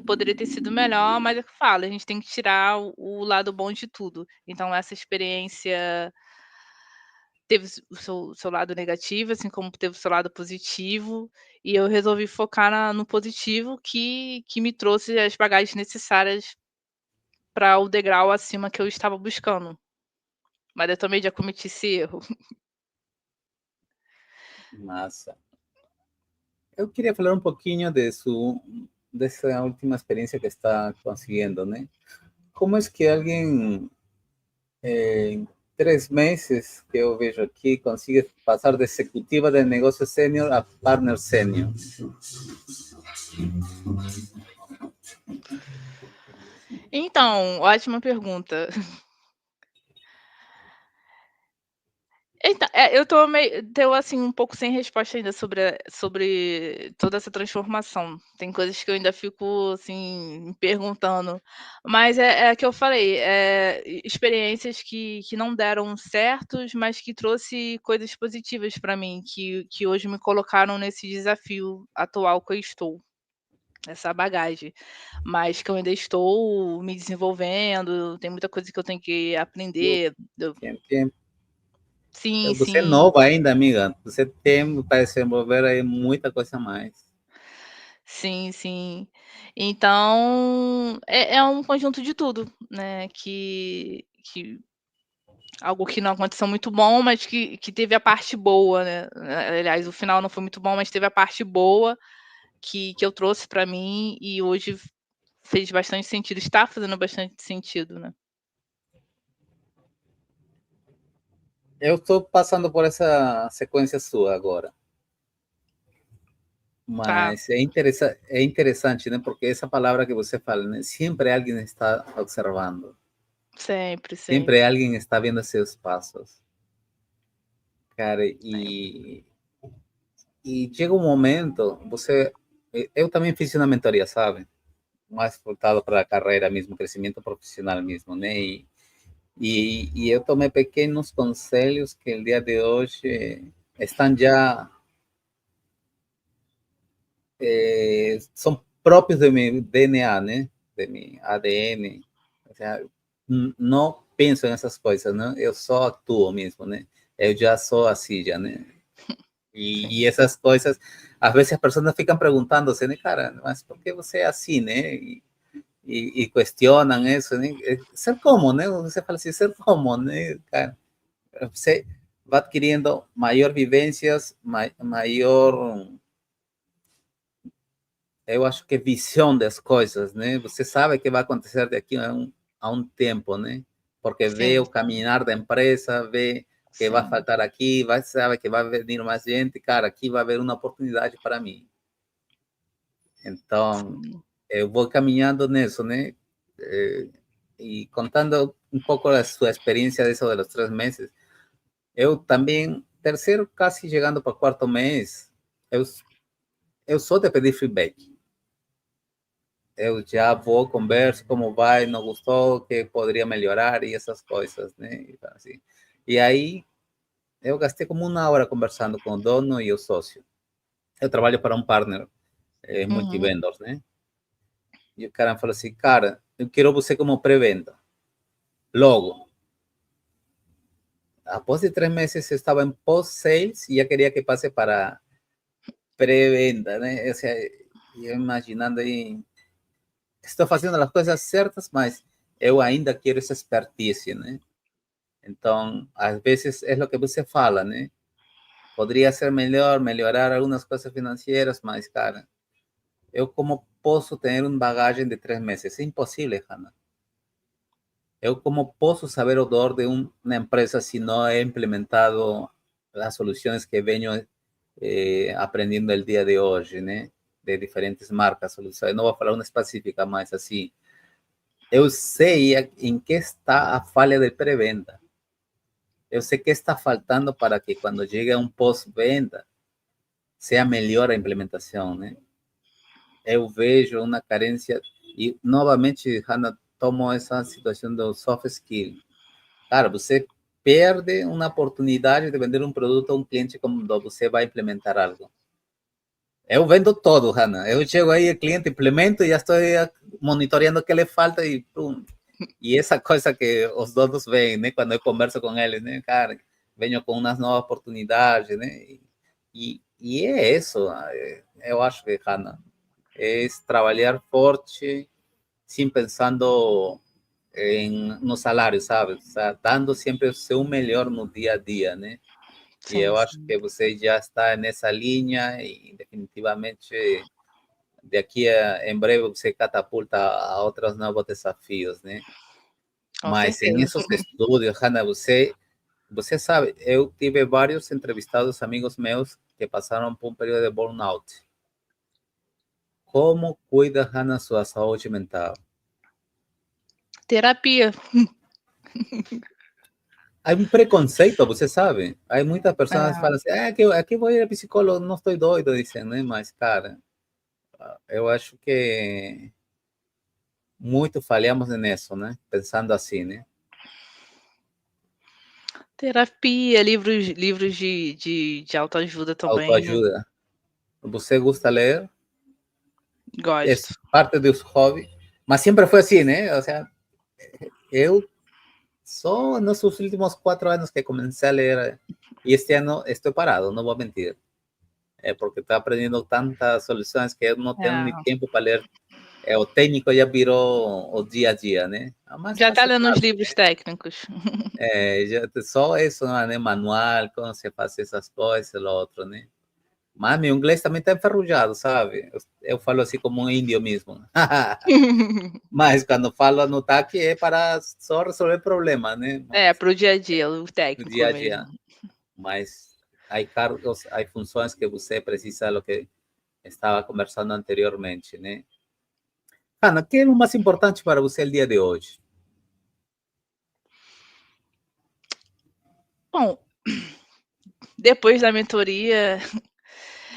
poderia ter sido melhor, mas é o que eu falo, a gente tem que tirar o lado bom de tudo. Então essa experiência teve o seu lado negativo, assim como teve o seu lado positivo, e eu resolvi focar no positivo que me trouxe as bagagens necessárias para o degrau acima que eu estava buscando. Mas eu também já cometi esse erro. massa. Eu queria falar um pouquinho dessa última experiência que está conseguindo, né? Como é que alguém em 3 meses que eu vejo aqui consiga passar de executiva de negócio sênior a partner sênior? Então, ótima pergunta. Então, eu tô assim, um pouco sem resposta ainda sobre toda essa transformação. Tem coisas que eu ainda fico, assim, me perguntando. Mas é que eu falei, experiências que não deram certos, mas que trouxe coisas positivas para mim, que hoje me colocaram nesse desafio atual que eu estou, essa bagagem. Mas que eu ainda estou me desenvolvendo, tem muita coisa que eu tenho que aprender. Tem, Sim, você é sim. nova ainda, amiga. Você tem para desenvolver aí muita coisa a mais. Sim, sim. Então, é um conjunto de tudo, né, que algo que não aconteceu muito bom, mas que teve a parte boa, né. Aliás, o final não foi muito bom, mas teve a parte boa que eu trouxe para mim e hoje fez bastante sentido, está fazendo bastante sentido, né. Eu estou passando por essa sequência sua agora. Tá, Mas é interessante, né? Porque essa palavra que você fala, né? Sempre alguém está observando. sempre, Sempre sempre, alguém está vendo seus passos. Cara, sempre. e chega um momento, eu também fiz uma mentoria, sabe? Mais voltado para a carreira mesmo, crescimento profissional mesmo, né? E eu tomei pequenos conselhos que o dia de hoje estão já, são próprios de meu DNA, né? De meu ADN. O sea, não penso nessas coisas, né? Eu só atuo mesmo, né? Eu já sou assim, já, né? Sim, E essas coisas, às vezes as pessoas ficam perguntando-se, né, cara, mas por que você é assim, né? E questionam isso, né? Ser como, né? Você fala assim, ser como, né, cara? Você vai adquirindo maior vivências, maior, eu acho que visão das coisas, né? Você sabe que vai acontecer daqui a um tempo, né? Porque vê sim, o caminhar da empresa, vê que vai sim, faltar aqui, vai sabe que vai vir mais gente, cara, aqui vai haver uma oportunidade para mim. Então, sim. eu vou caminhando nisso, né? Eh, e contando um pouco da sua experiência disso de los 3 meses, eu também, terceiro, quase chegando para o quarto mês, eu, eu sou de pedir feedback. Eu já vou, converso como vai, não gostou, o que poderia melhorar e essas coisas, né? Então, assim. E aí, eu gastei como 1 hora conversando com o dono e o sócio. Eu trabalho para um partner, Uhum. multivendors, né? E o cara falou assim, cara, eu quero você como pré-venda. Logo, após de 3 meses, eu estava em post-sales e já queria que passe para pré-venda, né? O sea, eu imaginando aí, estou fazendo as coisas certas, mas eu ainda quero essa expertise, né? Então, às vezes é o que você fala, né? Poderia ser melhor, melhorar algumas coisas financeiras, mas, cara, eu como posso ter uma bagagem de 3 meses? É impossível, Hannah. Eu como posso saber o dor de uma empresa se não é implementado as soluções que venho aprendendo el dia de hoje, né? De diferentes marcas, soluções. Não vou falar uma específica, mas assim, eu sei em que está a falha de pré-venda. Eu sei que está faltando para que quando chegue a um pós-venda seja melhor a implementação, né? Eu vejo uma carência e novamente, Hannah, tomo essa situação do soft skill. Cara, você perde uma oportunidade de vender um produto a um cliente quando você vai implementar algo. Eu vendo todo, Hannah. Eu chego aí, o cliente implemento e já estou monitoreando o que lhe falta e pum. E essa coisa que os donos veem, né? Quando eu converso com eles, né? Cara, venho com umas novas oportunidades, né? E é isso. Eu acho que, Hannah, é trabalhar forte, sem pensando no salário, sabe? O sea, dando sempre o seu melhor no dia a dia, né? E Sim, eu acho sim. que você já está nessa linha e definitivamente daqui em breve você catapulta a outros novos desafios, né? Com Mas em certeza. esses estudos, Hannah, você sabe, eu tive vários entrevistados, amigos meus, que passaram por um período de burnout. Como cuida, Hannah, sua saúde mental? Terapia. Há um preconceito, você sabe? Há muitas pessoas que É, falam assim, aqui vou ir a psicólogo, não estou doido, dizem, né? Mas, cara, eu acho que muito falhamos nisso, né? Pensando assim, né? terapia, livros de autoajuda também, Autoajuda. Você gosta de ler? É gosto. parte dos hobbies, mas sempre foi assim, né? Ou seja, eu só nos últimos 4 anos que comecei a ler, e este ano estou parado, não vou mentir. É porque estou aprendendo tantas soluções que eu não tenho nem É. tempo para ler. O técnico já virou o dia a dia, né? Mas Já faz tá lendo os parte. livros técnicos. Só isso, né? Manual, como você faz essas coisas, o outro, né? Mas meu inglês também está enferrujado, sabe? Eu falo assim como um índio mesmo. Mas quando falo no TAC é para só resolver problemas, né? É, Mas para o dia a dia, o no técnico dia a mesmo. dia. Mas há cargos, há funções que você precisa, o que estava conversando anteriormente, né? Ana, o que é o mais importante para você no dia de hoje? Bom, depois da mentoria,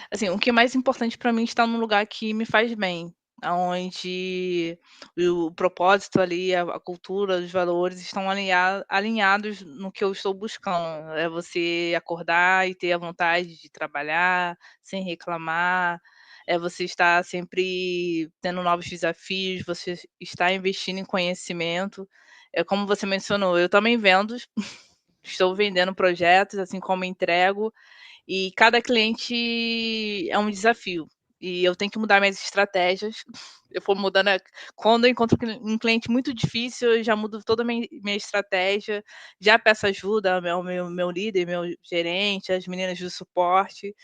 assim, o que é mais importante para mim é estar num lugar que me faz bem, aonde o propósito ali, a cultura, os valores estão alinhados no que eu estou buscando. É você acordar e ter a vontade de trabalhar sem reclamar, é você estar sempre tendo novos desafios, você estar investindo em conhecimento. É como você mencionou, eu também vendo, estou vendendo projetos, assim como entrego, e cada cliente é um desafio. E eu tenho que mudar minhas estratégias. Eu vou mudando. Quando eu encontro um cliente muito difícil, eu já mudo toda a minha estratégia, já peço ajuda ao meu líder, meu gerente, as meninas do suporte.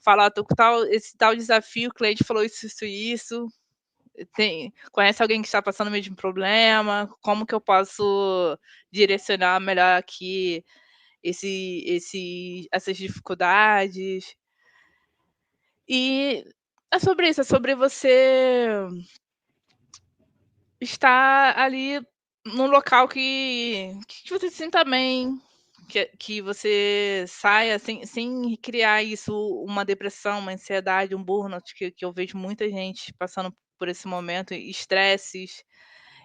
Falar, tô com esse tal desafio, o cliente falou isso, isso e isso. Conhece alguém que está passando o mesmo problema? Como que eu posso direcionar melhor aqui essas dificuldades? E é sobre isso, é sobre você estar ali num local que você se sinta bem, que você saia sem criar isso, uma depressão, uma ansiedade, um burnout, que eu vejo muita gente passando por esse momento, estresses.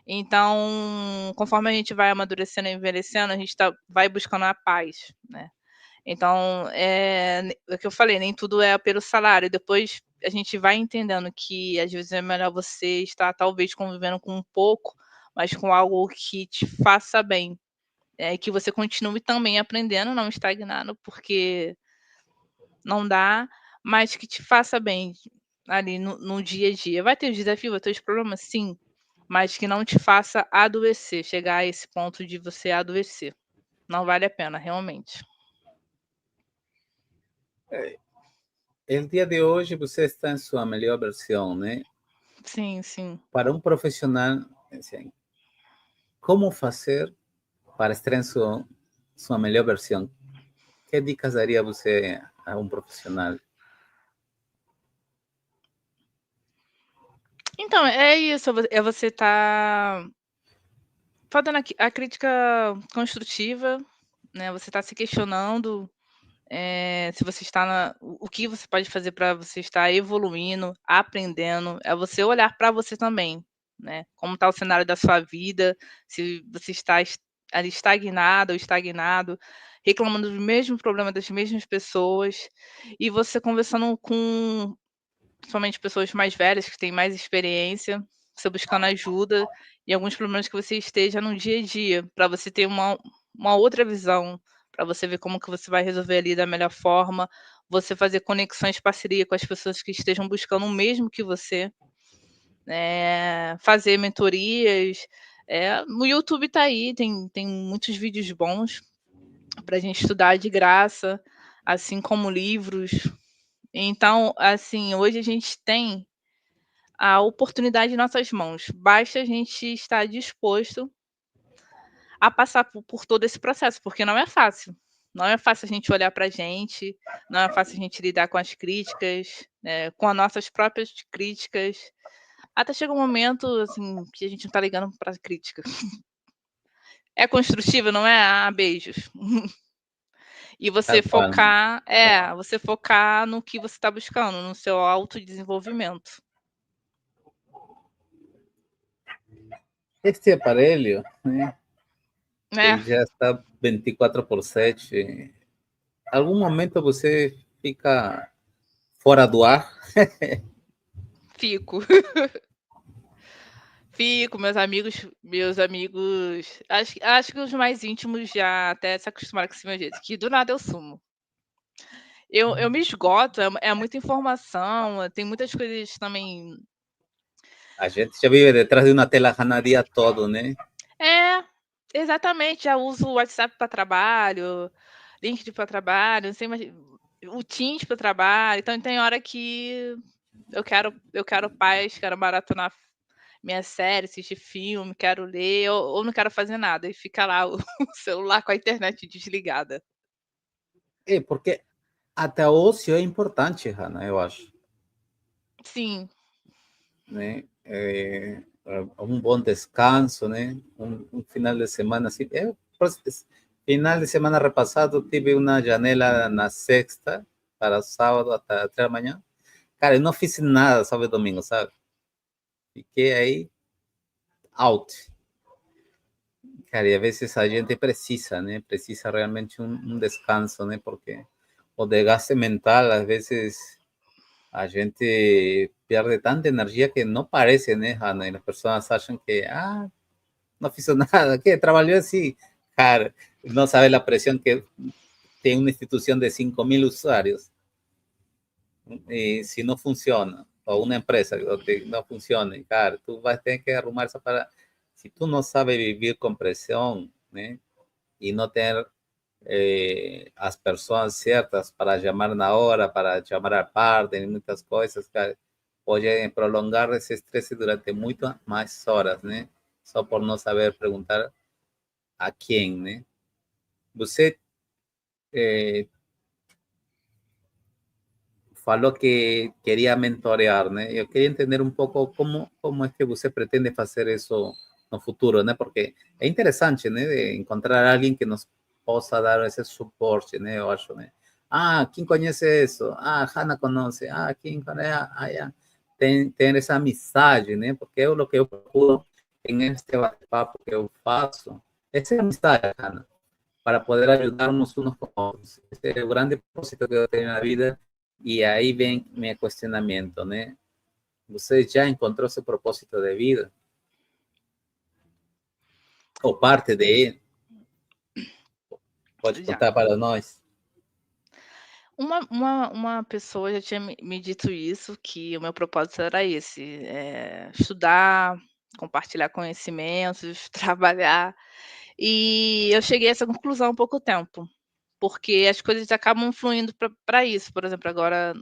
Então, conforme a gente vai amadurecendo e envelhecendo, a gente vai buscando a paz, né? Então, é o que eu falei, nem tudo é pelo salário. Depois a gente vai entendendo que às vezes é melhor você estar talvez convivendo com um pouco, mas com algo que te faça bem. E que você continue também aprendendo, não estagnado, porque não dá, mas que te faça bem ali no dia a dia. Vai ter os desafios, vai ter os problemas, sim, mas que não te faça adoecer, chegar a esse ponto de você adoecer. Não vale a pena, realmente. El dia de hoje você está em sua melhor versão, né? Sim, sim. Para um profissional, assim, como fazer para estar em sua melhor versão? Que dicas daria você a um profissional? Então, é isso, é você estar fazendo a crítica construtiva, né, você está se questionando, se você está o que você pode fazer para você estar evoluindo, aprendendo, é você olhar para você também, né, como está o cenário da sua vida, se você está ali estagnada ou estagnado, reclamando do mesmo problema das mesmas pessoas, e você conversando com principalmente pessoas mais velhas que têm mais experiência, você buscando ajuda em alguns problemas que você esteja no dia a dia, para você ter uma outra visão, para você ver como que você vai resolver ali da melhor forma, você fazer conexões, parceria com as pessoas que estejam buscando o mesmo que você, fazer mentorias, no YouTube tá aí, tem muitos vídeos bons para a gente estudar de graça, assim como livros. Então, assim, hoje a gente tem a oportunidade em nossas mãos. Basta a gente estar disposto a passar por todo esse processo, porque não é fácil. Não é fácil a gente olhar para a gente, não é fácil a gente lidar com as críticas, com as nossas próprias críticas. Até chega um momento, assim, que a gente não está ligando pra crítica. É construtiva, não é? Ah, beijos. E você Tal qual. você focar no que você está buscando, no seu autodesenvolvimento. Este aparelho, né, É, que já está 24/7, algum momento você fica fora do ar? fico. Fico, meus amigos, acho que os mais íntimos já até se acostumaram com esse meu jeito, que do nada eu sumo. Eu me esgoto, é muita informação, tem muitas coisas também. A gente já vive detrás de uma tela o dia todo, né? É, exatamente, já uso o WhatsApp para trabalho, LinkedIn para trabalho, não sei mais, o Teams para trabalho, então tem hora que eu quero paz, quero maratonar minha série, assistir filme, quero ler ou não quero fazer nada, e fica lá o o celular com a internet desligada. Porque até o ócio é importante, Hanna, eu acho, Sim, né? Um bom descanso, né? Final de semana assim. Final de semana repassado tive uma janela na sexta para sábado até 3 da manhã. Cara, eu não fiz nada sábado e domingo, sabe? Fiquei aí out. Cara, e a vezes a gente precisa, né? Precisa realmente um descanso, né? Porque o desgaste mental, às vezes a gente perde tanta energia que não parece, né, Hanna? E as pessoas acham que, não fiz nada, que trabalhou assim. Cara, não sabe a pressão que tem uma instituição de 5.000 usuários. E se não funciona, ou uma empresa que não funciona, cara, tu vai ter que arrumar essa para. Se tu não sabe viver com pressão, né? E não ter as pessoas certas para chamar na hora, para chamar a parte, em muitas coisas, cara, pode prolongar esse estresse durante muito mais horas, né? Só por não saber perguntar a quem, né? Você falou que queria mentorear, né? Eu queria entender um pouco como é que você pretende fazer isso no futuro, né? Porque é interessante, né? De encontrar alguém que nos possa dar esse suporte, né? Eu acho, né? Quem conhece isso? Hannah conhece. Quem conhece? Já. Tem essa amizade, né? Porque é o que eu procuro em este bate-papo que eu faço. Essa é a amizade, Hannah, para poder ajudarnos unos con otros. Ese es el gran propósito que eu tenho na vida. E aí vem meu questionamento, né? Você já encontrou seu propósito de vida? Ou parte de ele? Pode já. contar para nós? Uma pessoa já tinha me dito isso, que o meu propósito era esse, estudar, compartilhar conhecimentos, trabalhar. E eu cheguei a essa conclusão há pouco tempo, porque as coisas acabam fluindo para isso. Por exemplo, agora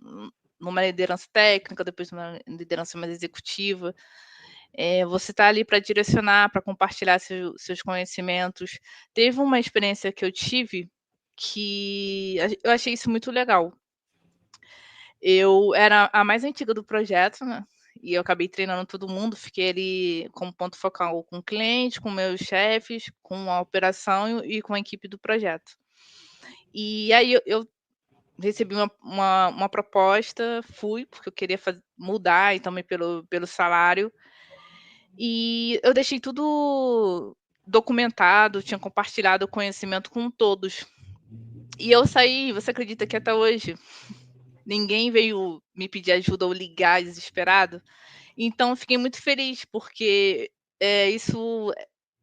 numa liderança técnica, depois numa liderança mais executiva, você está ali para direcionar, para compartilhar seus conhecimentos. Teve uma experiência que eu tive que eu achei isso muito legal. Eu era a mais antiga do projeto, né, e eu acabei treinando todo mundo, fiquei ali como ponto focal com o cliente, com meus chefes, com a operação e com a equipe do projeto. E aí eu recebi uma proposta, fui, porque eu queria mudar e também pelo salário, e eu deixei tudo documentado, tinha compartilhado o conhecimento com todos. E eu saí, você acredita que até hoje ninguém veio me pedir ajuda ou ligar desesperado? Então fiquei muito feliz, porque, isso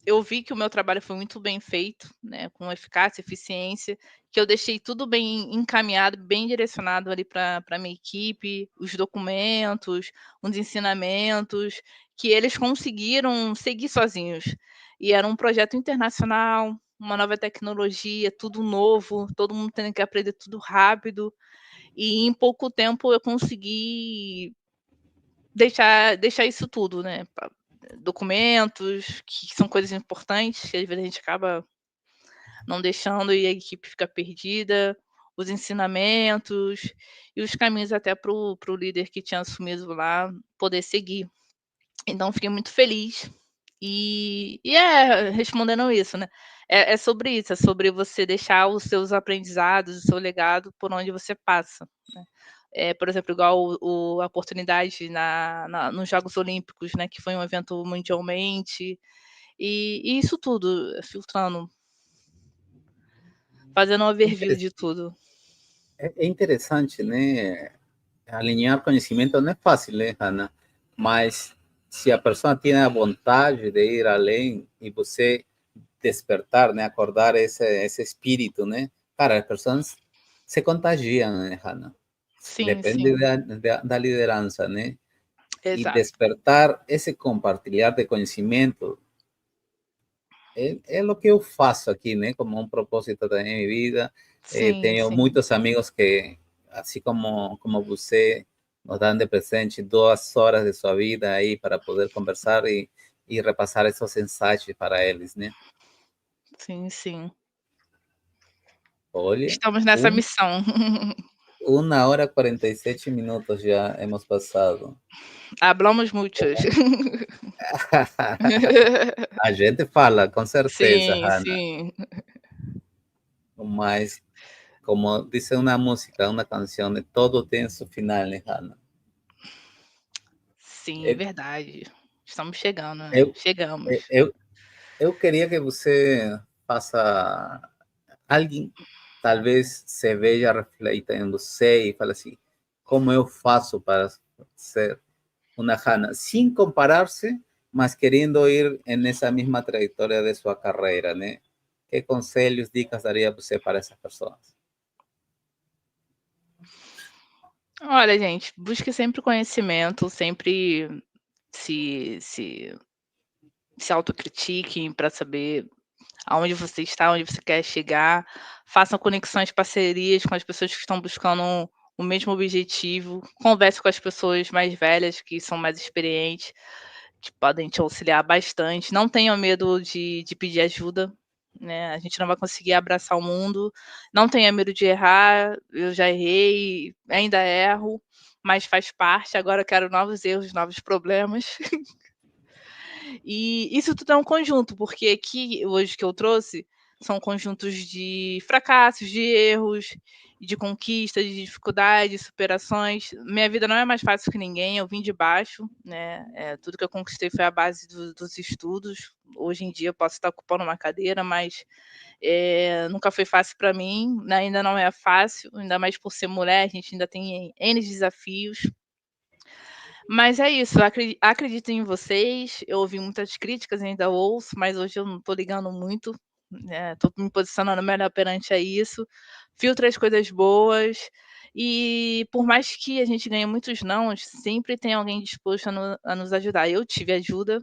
eu vi que o meu trabalho foi muito bem feito, né, com eficácia, eficiência, que eu deixei tudo bem encaminhado, bem direcionado ali para minha equipe, os documentos, os ensinamentos, que eles conseguiram seguir sozinhos. E era um projeto internacional, uma nova tecnologia, tudo novo, todo mundo tendo que aprender tudo rápido, e em pouco tempo eu consegui deixar isso tudo, né, documentos, que são coisas importantes, que às vezes a gente acaba não deixando e a equipe fica perdida, os ensinamentos e os caminhos até para o líder que tinha assumido lá poder seguir. Então fiquei muito feliz. Respondendo isso, né, é sobre isso, é sobre você deixar os seus aprendizados, o seu legado por onde você passa, né. Por exemplo, igual a oportunidade nos Jogos Olímpicos, né, que foi um evento mundialmente, e isso tudo, filtrando, fazendo um overview de tudo. É interessante, né? Alinhar conhecimento não é fácil, né, Hannah? Mas se a pessoa tem a vontade de ir além e você despertar, né, acordar esse espírito, né? Cara, as pessoas se contagiam, né, Hannah? Sim, Depende sim, da liderança, né? Y exato. despertar ese compartilhar de conhecimento é o que eu faço aqui, né? Como um propósito da minha vida. Sim, Tenho sim. muitos amigos que, assim como você, nos dão de presente 2 horas de sua vida aí para poder conversar e repassar esses insights para eles, né? Sim, sim. Olha, Estamos nessa missão. 1 hora e 47 minutos já hemos passado. Hablamos muchos. A gente fala, com certeza, Sim, Hannah. sim. Mas, como dice una música, una canción, todo tem su final, né, Hannah? Sim, Eu, verdade. Estamos chegando, né. eu, Chegamos. eu, eu queria que você faça, alguém talvez se veja reflita em você e fale assim, como eu faço para ser uma Hannah, sem comparar-se, mas querendo ir nessa mesma trajetória de sua carreira, né? Que conselhos, dicas daria você para essas pessoas? Olha, gente, busque sempre conhecimento, sempre se se se autocritiquem para saber aonde você está, onde você quer chegar, façam conexões, parcerias com as pessoas que estão buscando o mesmo objetivo, converse com as pessoas mais velhas, que são mais experientes, que podem te auxiliar bastante, não tenham medo de pedir ajuda, né, a gente não vai conseguir abraçar o mundo, não tenha medo de errar, eu já errei, ainda erro, mas faz parte, agora eu quero novos erros, novos problemas. E isso tudo é um conjunto, porque aqui hoje que eu trouxe são conjuntos de fracassos, de erros, de conquistas, de dificuldades, superações. Minha vida não é mais fácil que ninguém, eu vim de baixo, né, tudo que eu conquistei foi a base dos estudos. Hoje em dia eu posso estar ocupando uma cadeira, mas, nunca foi fácil para mim, né, ainda não é fácil, ainda mais por ser mulher, a gente ainda tem N desafios. Mas é isso, acredito em vocês, eu ouvi muitas críticas, ainda ouço, mas hoje eu não estou ligando muito, né, estou me posicionando melhor perante a isso, filtra as coisas boas, e por mais que a gente ganhe muitos nãos, sempre tem alguém disposto a nos ajudar. Eu tive ajuda,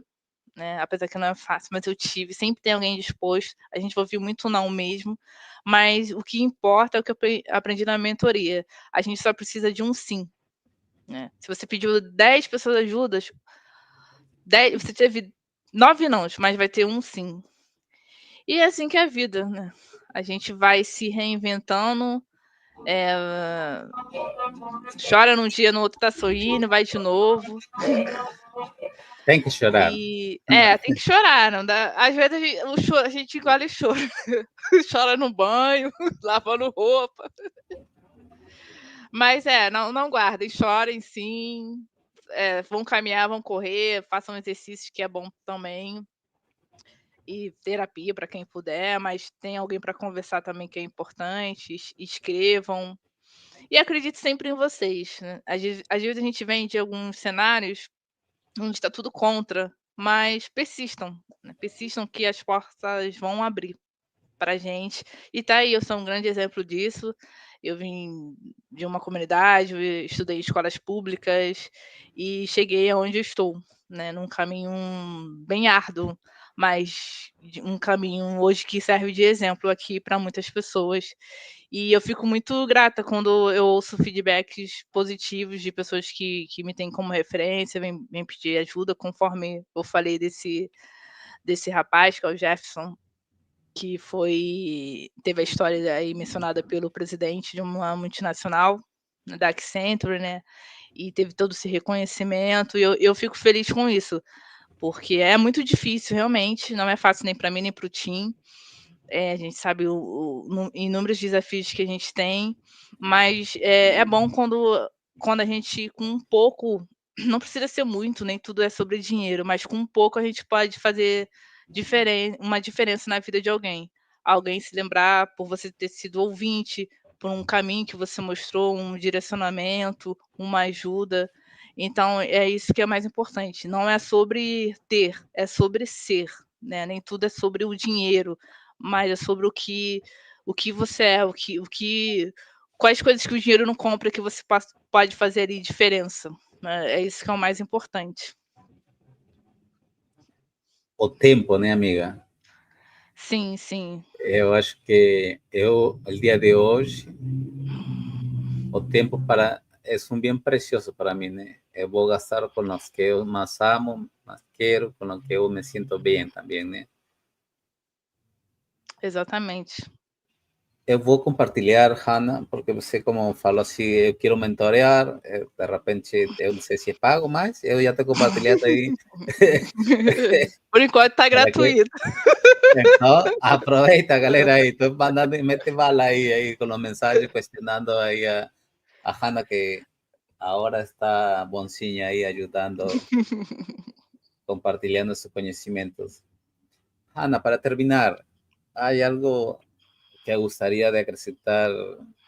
né, apesar que não é fácil, mas eu tive, sempre tem alguém disposto, a gente vai ouvir muito não mesmo, mas o que importa é o que eu aprendi na mentoria, a gente só precisa de um sim, né. Se você pediu 10 pessoas ajudas, 10 você teve 9 nãos, mas vai ter um sim. E é assim que é a vida, né, a gente vai se reinventando, chora num dia, no outro tá sorrindo, vai de novo. Tem que chorar. Tem que chorar, não dá às vezes a gente engole choro, chora no banho, lavando roupa. Mas não guardem, chorem sim, vão caminhar, vão correr, façam exercícios que é bom também, e terapia para quem puder, mas tem alguém para conversar também que é importante, escrevam, e acredite sempre em vocês, né. Às vezes a gente vem de alguns cenários onde está tudo contra, mas persistam, né, persistam que as portas vão abrir pra gente. E tá aí, eu sou um grande exemplo disso. Eu vim de uma comunidade, eu estudei em escolas públicas e cheguei aonde eu estou, né, num caminho bem árduo, mas de um caminho hoje que serve de exemplo aqui para muitas pessoas. E eu fico muito grata quando eu ouço feedbacks positivos de pessoas que me têm como referência, vêm pedir ajuda, conforme eu falei desse rapaz, que é o Jefferson, que teve a história aí mencionada pelo presidente de uma multinacional, né, da Accenture, né, e teve todo esse reconhecimento, e eu fico feliz com isso, porque é muito difícil realmente, não é fácil nem para mim nem para o time, a gente sabe o nu inúmeros desafios que a gente tem, mas é bom quando a gente com um pouco, não precisa ser muito, nem tudo é sobre dinheiro, mas com um pouco a gente pode fazer uma diferença na vida de alguém. Alguém se lembrar por você ter sido ouvinte, por um caminho que você mostrou, um direcionamento, uma ajuda. Então é isso que é mais importante, não é sobre ter, é sobre ser, né, nem tudo é sobre o dinheiro, mas é sobre o que você é, quais coisas que o dinheiro não compra que você pode fazer ali diferença, né, é isso que é o mais importante. O tempo, né, amiga? Sim, sim. Eu acho que o dia de hoje, o tempo é um bem precioso para mim, né? Eu vou gastar com os que eu mais amo, mais quero, com os que eu me sinto bem também, né? Exatamente. Eu vou compartilhar, Hannah, porque você, como falou assim, eu quero mentorear, de repente, eu não sei se pago, mas eu já estou compartilhando aí. Por enquanto tá Para que gratuito. Então, aproveita, galera, aí, estou mandando, mete bala aí, con los mensajes, cuestionando aí a Hannah, que agora está bonzinha aí, ajudando, compartilhando sus conhecimentos. Hannah, para terminar, ¿hay algo que gustaría de acrescentar,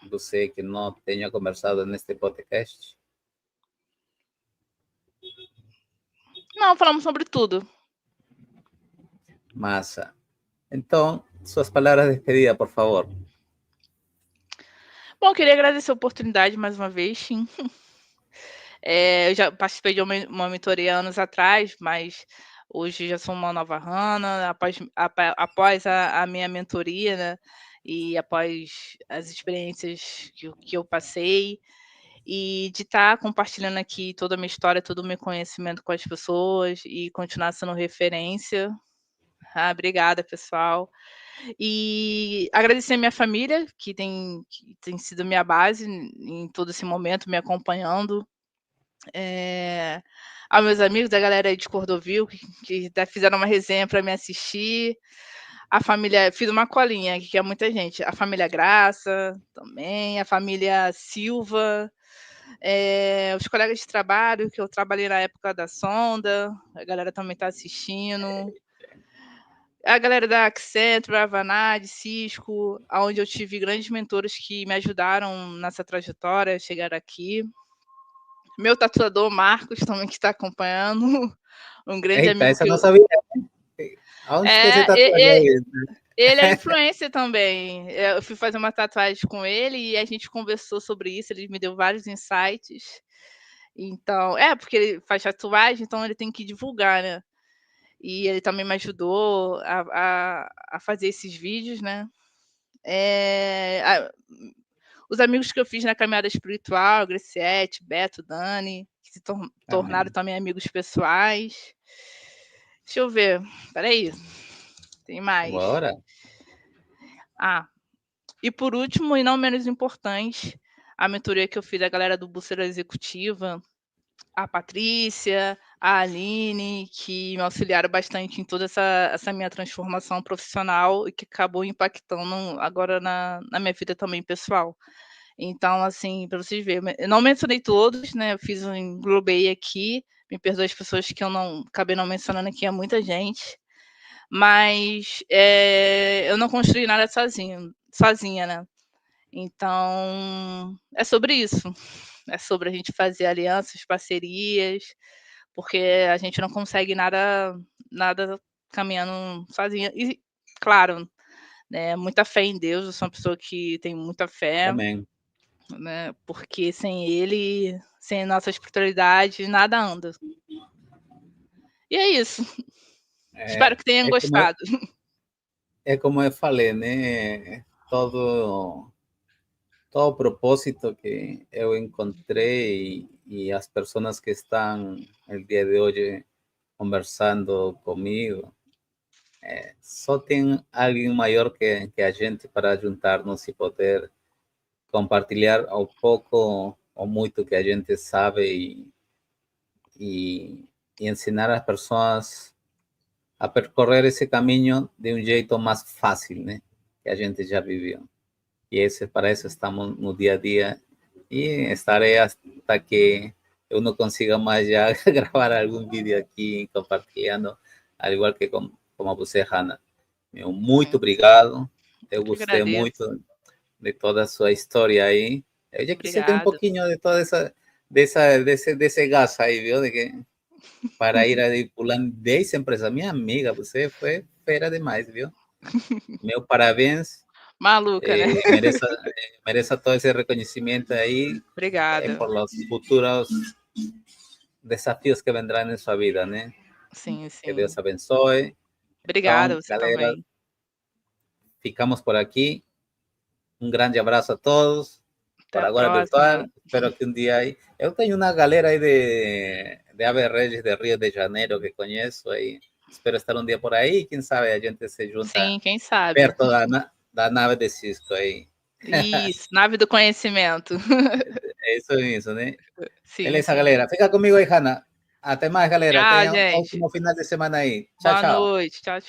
no sé, que no tenha conversado en este podcast? Não, falamos sobre tudo. Massa. Então, suas palavras de despedida, por favor. Bom, queria agradecer a oportunidade mais uma vez, sim. Eu já participei de uma mentoria anos atrás, mas hoje já sou uma nova Hannah, após a minha mentoria, né, e após as experiências que eu passei, e de estar compartilhando aqui toda a minha história, todo o meu conhecimento com as pessoas e continuar sendo referência. Obrigada, pessoal. E agradecer a minha família, que tem sido minha base em todo esse momento, me acompanhando. Aos meus amigos, a galera aí de Cordovil, que até fizeram uma resenha para me assistir. A família, fiz uma colinha, que é muita gente. A família Graça também, a família Silva, os colegas de trabalho, que eu trabalhei na época da Sonda, a galera também está assistindo. A galera da Accenture, Avanade, Cisco, aonde eu tive grandes mentores que me ajudaram nessa trajetória, a chegar aqui. Meu tatuador Marcos também que está acompanhando, um grande Eita, amigo essa que não eu sabia. Aonde que você é, tatuaria e aí? ele é influencer também. Eu fui fazer uma tatuagem com ele e a gente conversou sobre isso, ele me deu vários insights. Então porque ele faz tatuagem, então ele tem que divulgar, né. e ele também me ajudou a fazer esses vídeos, né. Os amigos que eu fiz na caminhada espiritual, Graciete, Beto, Dani, que se tornaram Amén. também amigos pessoais. Deixa eu ver, espera aí, tem Como mais. ahora. Ah, e por último, e não menos importante, a mentoria que eu fiz da galera do Bússola Executiva, a Patrícia, a Aline, que me auxiliaram bastante em toda essa minha transformação profissional e que acabou impactando agora na minha vida também pessoal. Então, assim, para vocês verem, eu não mencionei todos, né, eu fiz englobei aqui, me perdoe as pessoas que eu não acabei não mencionando aqui, é muita gente, mas, eu não construí nada sozinha, né. Então, é sobre isso, é sobre a gente fazer alianças, parcerias, porque a gente não consegue nada caminhando sozinha. E, claro, né, muita fé em Deus, eu sou uma pessoa que tem muita fé, Amén. né, porque sem ele, sem nossa espiritualidade, nada anda. E é isso. Espero É, que tenham é como, gostado. é como eu falei, né? Todo propósito que eu encontrei y as personas que están el día de hoy conversando comigo, só tem alguém maior que a gente para juntar-nos e poder compartilhar ao pouco ou muito que a gente sabe e ensinar as pessoas a percorrer esse caminho de um jeito mais fácil, né? Que a gente já viveu. E esse, para isso estamos no dia a dia e estarei hasta que eu não consiga mais já gravar algum vídeo aqui compartilhando, al igual que como você, Hannah. Meu, muito Sim, obrigado. Eu eu que gostei agradeço. muito de toda a sua história aí. Eu já quis ter um Obrigada. pouquinho de toda desse gás aí, viu? De que, para ir aí pulando 10 empresas. Minha amiga, você foi fera demais, viu? Meu parabéns. Maluca, né. Mereça todo ese reconocimiento ahí Obrigada. por los futuros desafíos que vendrán en su vida, ¿no? Sim, Que sim. Deus abençoe. Obrigada, Então, você galera, também. ficamos por aqui. Um grande abraço a todos. Até Por a agora próxima. virtual. Espero que um dia aí. Eu tenho uma galera aí de Ave Regis de Rio de Janeiro que conheço aí. Espero estar um dia por aí. Quem sabe a gente se junta Sim, quem sabe. perto da nave de Cisco aí. Isso, nave do conhecimento. É isso mesmo, né? Sim, Beleza, sim. galera. Fica comigo aí, Hanna. Até mais, galera. Tchau, Tenha um gente. ótimo final de semana aí. Tchau, Boa tchau. noite. Tchau, tchau.